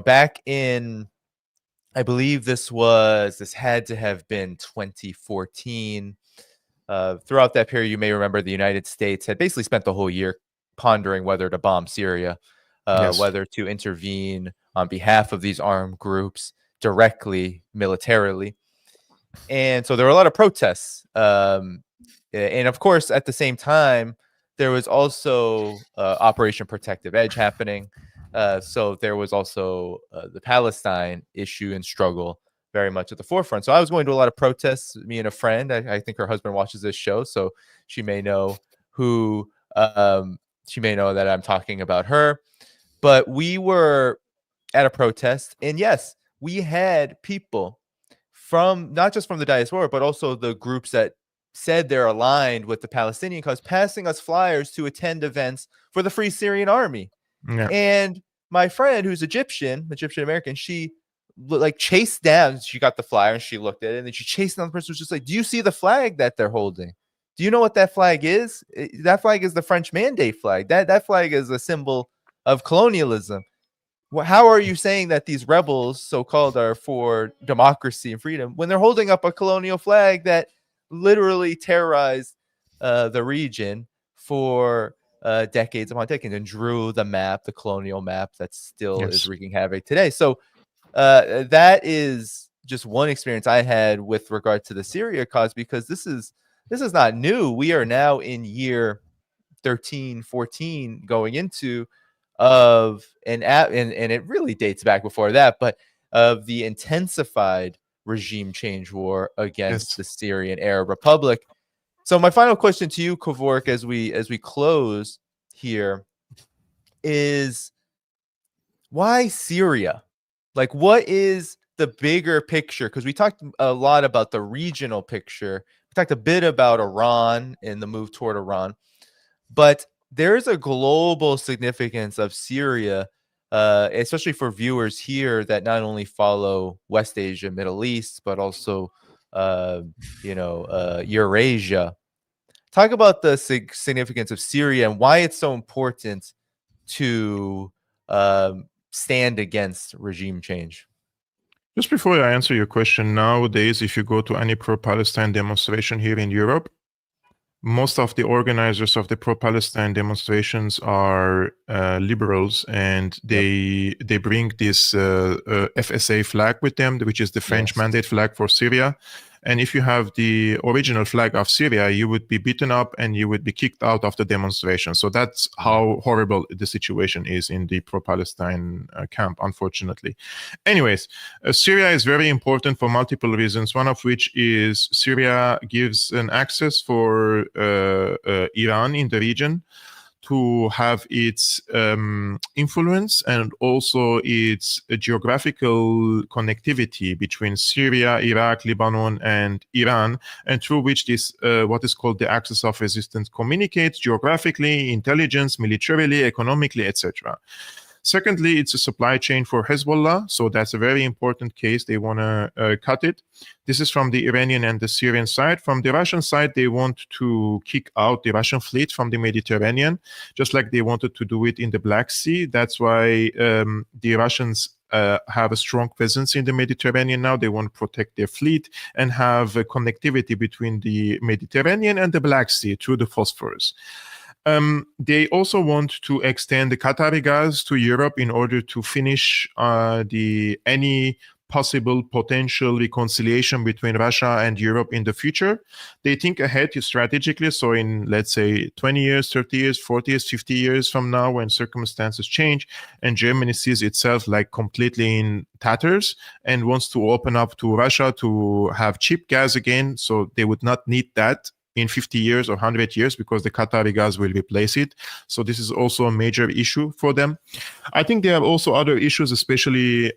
Back in, I believe this had to have been 2014. Throughout that period, you may remember the United States had basically spent the whole year pondering whether to bomb Syria, Yes. whether to intervene on behalf of these armed groups directly, militarily. And so there were a lot of protests. And of course, at the same time, there was also Operation Protective Edge happening. So there was also the Palestine issue and struggle very much at the forefront. So I was going to a lot of protests, me and a friend. I think her husband watches this show, so she may know she may know that I'm talking about her. But we were at a protest, and yes, we had people from not just from the diaspora, but also the groups that said they're aligned with the Palestinian cause, passing us flyers to attend events for the Free Syrian Army. Yeah. And my friend, who's Egyptian American, she chased down. She got the flyer and she looked at it, and then she chased down the person. Was just like, "Do you see the flag that they're holding? Do you know what that flag is? That flag is the French Mandate flag. That flag is a symbol of colonialism." how are you saying that these rebels, so-called, are for democracy and freedom when they're holding up a colonial flag that literally terrorized the region for decades upon decades and drew the map, the colonial map that still is wreaking havoc today? So that is just one experience I had with regard to the Syria cause, because this is not new. We are now in year 13, 14 going into of and it really dates back before that, but of the intensified regime change war against the Syrian Arab Republic. So my final question to you, Kevork, as we close here, is why Syria? Like, what is the bigger picture? Because we talked a lot about the regional picture. We talked a bit about Iran and the move toward Iran, but there's a global significance of Syria, especially for viewers here that not only follow West Asia, Middle East, but also, Eurasia. Talk about the significance of Syria and why it's so important to stand against regime change. Just before I answer your question, nowadays, if you go to any pro-Palestine demonstration here in Europe, most of the organizers of the pro-Palestine demonstrations are liberals, and they bring this FSA flag with them, which is the French mandate flag for Syria. And if you have the original flag of Syria, you would be beaten up and you would be kicked out of the demonstration. So that's how horrible the situation is in the pro-Palestine camp, unfortunately. Anyways, Syria is very important for multiple reasons, one of which is Syria gives an access for Iran in the region to have its influence and also its geographical connectivity between Syria, Iraq, Lebanon, and Iran, and through which this, what is called the axis of resistance, communicates geographically, intelligence, militarily, economically, etc. Secondly, it's a supply chain for Hezbollah, so that's a very important case. They want to cut it. This is from the Iranian and the Syrian side. From the Russian side, they want to kick out the Russian fleet from the Mediterranean, just like they wanted to do it in the Black Sea. That's why the Russians have a strong presence in the Mediterranean now. They want to protect their fleet and have a connectivity between the Mediterranean and the Black Sea through the Bosphorus. They also want to extend the Qatari gas to Europe in order to finish any possible potential reconciliation between Russia and Europe in the future. They think ahead strategically. So in, let's say, 20 years, 30 years, 40 years, 50 years from now, when circumstances change and Germany sees itself like completely in tatters and wants to open up to Russia to have cheap gas again, so they would not need that in 50 years or 100 years because the Qatari gas will replace it. So this is also a major issue for them. I think there are also other issues, especially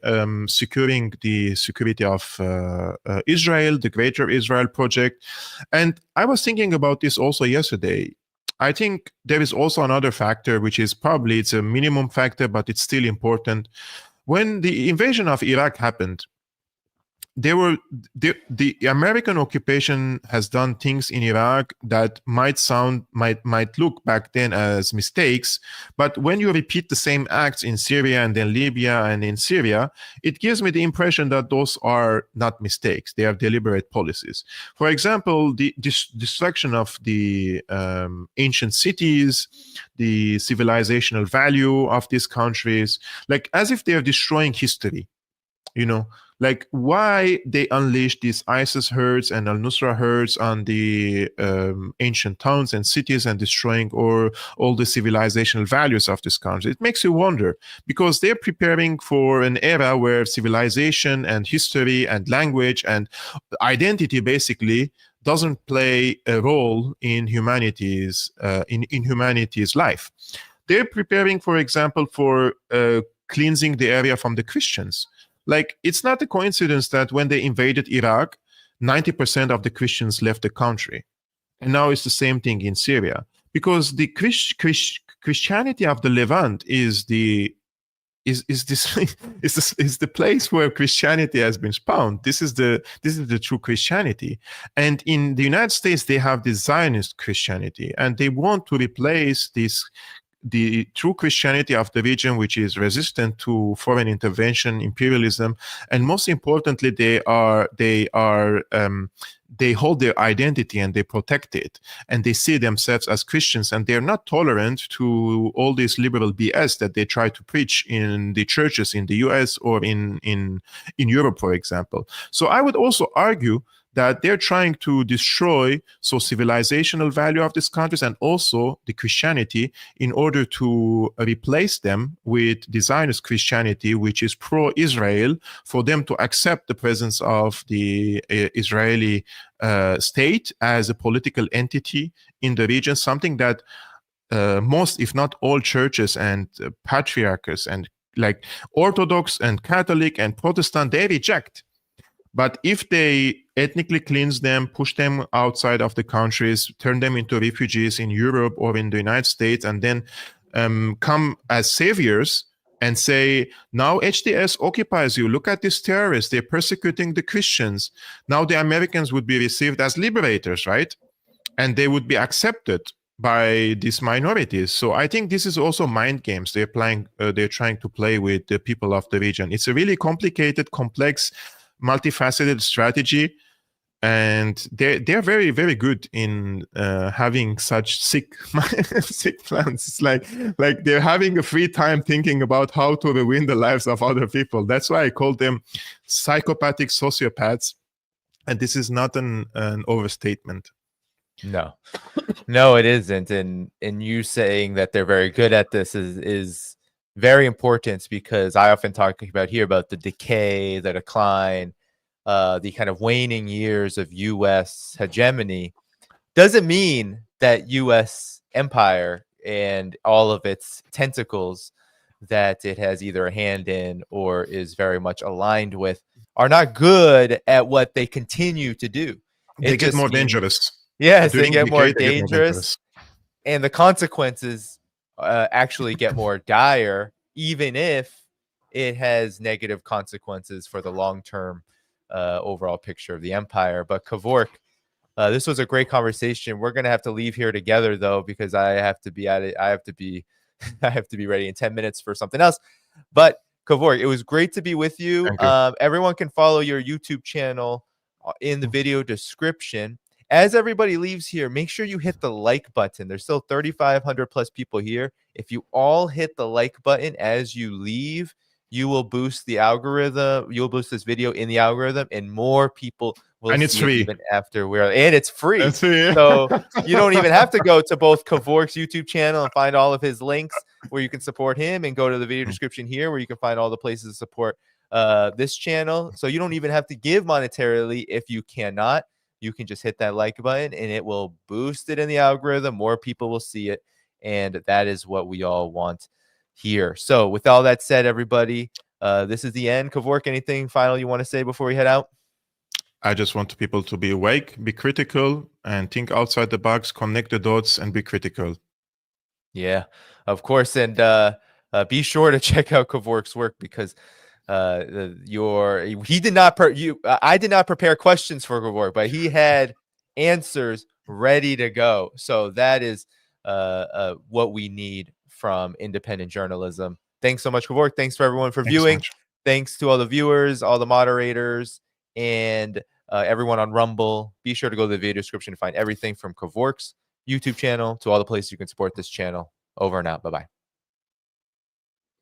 securing the security of Israel, the Greater Israel Project. And I was thinking about this also yesterday. I think there is also another factor, which is probably it's a minimum factor, but it's still important. When the invasion of Iraq happened, the American occupation has done things in Iraq that might look back then as mistakes, but when you repeat the same acts in Syria and then Libya and in Syria, it gives me the impression that those are not mistakes. They are deliberate policies. For example, the destruction of the ancient cities, the civilizational value of these countries, like as if they are destroying history, like why they unleashed these ISIS herds and al-Nusra herds on the ancient towns and cities and destroying all the civilizational values of this country. It makes you wonder, because they're preparing for an era where civilization and history and language and identity basically doesn't play a role in humanity's life. They're preparing, for example, for cleansing the area from the Christians. Like, it's not a coincidence that when they invaded Iraq, 90% of the Christians left the country. And now it's the same thing in Syria. Because the Christianity of the Levant is the place where Christianity has been spawned. This is the true Christianity. And in the United States, they have the Zionist Christianity, and they want to replace this the true Christianity of the region, which is resistant to foreign intervention, imperialism, and most importantly, they hold their identity and they protect it, and they see themselves as Christians, and they're not tolerant to all this liberal BS that they try to preach in the churches in the US or in Europe, for example. So I would also argue that they're trying to destroy civilizational value of these countries and also the Christianity in order to replace them with the Zionist Christianity, which is pro-Israel, for them to accept the presence of the Israeli state as a political entity in the region, something that most, if not all, churches and patriarchs and like Orthodox and Catholic and Protestant, they reject. But if they ethnically cleanse them, push them outside of the countries, turn them into refugees in Europe or in the United States, and then come as saviors and say, now HTS occupies you. Look at these terrorists. They're persecuting the Christians. Now the Americans would be received as liberators, right? And they would be accepted by these minorities. So I think this is also mind games they're playing. They're trying to play with the people of the region. It's a really complicated, complex, multifaceted strategy, and they're very, very good in having such sick plans. It's like they're having a free time thinking about how to ruin the lives of other people. That's why I call them psychopathic sociopaths, and this is not an overstatement. No, it isn't. And you saying that they're very good at this is very important, because I often talk about here about the decay, the decline, the kind of waning years of U.S. hegemony. Doesn't mean that U.S. empire and all of its tentacles that it has either a hand in or is very much aligned with are not good at what they continue to do. They get more dangerous. Yes, they get more dangerous. And the consequences actually get more dire, even if it has negative consequences for the long-term overall picture of the empire. But Kevork, this was a great conversation. We're gonna have to leave here together though, because I have to be at it. I have to be ready in 10 minutes for something else. But Kevork, it was great to be with you. Everyone can follow your YouTube channel in the video description. As everybody leaves here, make sure you hit the like button. There's still 3,500 plus people here. If you all hit the like button as you leave, you will boost the algorithm. You'll boost this video in the algorithm, and more people will and it's free. Even after and it's free. That's free. So you don't even have to go to both Kevork's YouTube channel and find all of his links where you can support him, and go to the video description here where you can find all the places to support this channel. So you don't even have to give monetarily if you cannot. You can just hit that like button and it will boost it in the algorithm. More people will see it. And that is what we all want here. So with all that said, everybody, this is the end. Kevork, anything final you want to say before we head out? I just want people to be awake, be critical, and think outside the box, connect the dots, and be critical. Yeah, of course. And be sure to check out Kevork's work, because I did not prepare questions for Kevork, but he had answers ready to go. So that is what we need from independent journalism. Thanks so much, Kevork. Thanks for everyone for viewing. Thanks to all the viewers, all the moderators, and everyone on Rumble. Be sure to go to the video description to find everything from Kevork's YouTube channel to all the places you can support this channel. Over and out. Bye-bye.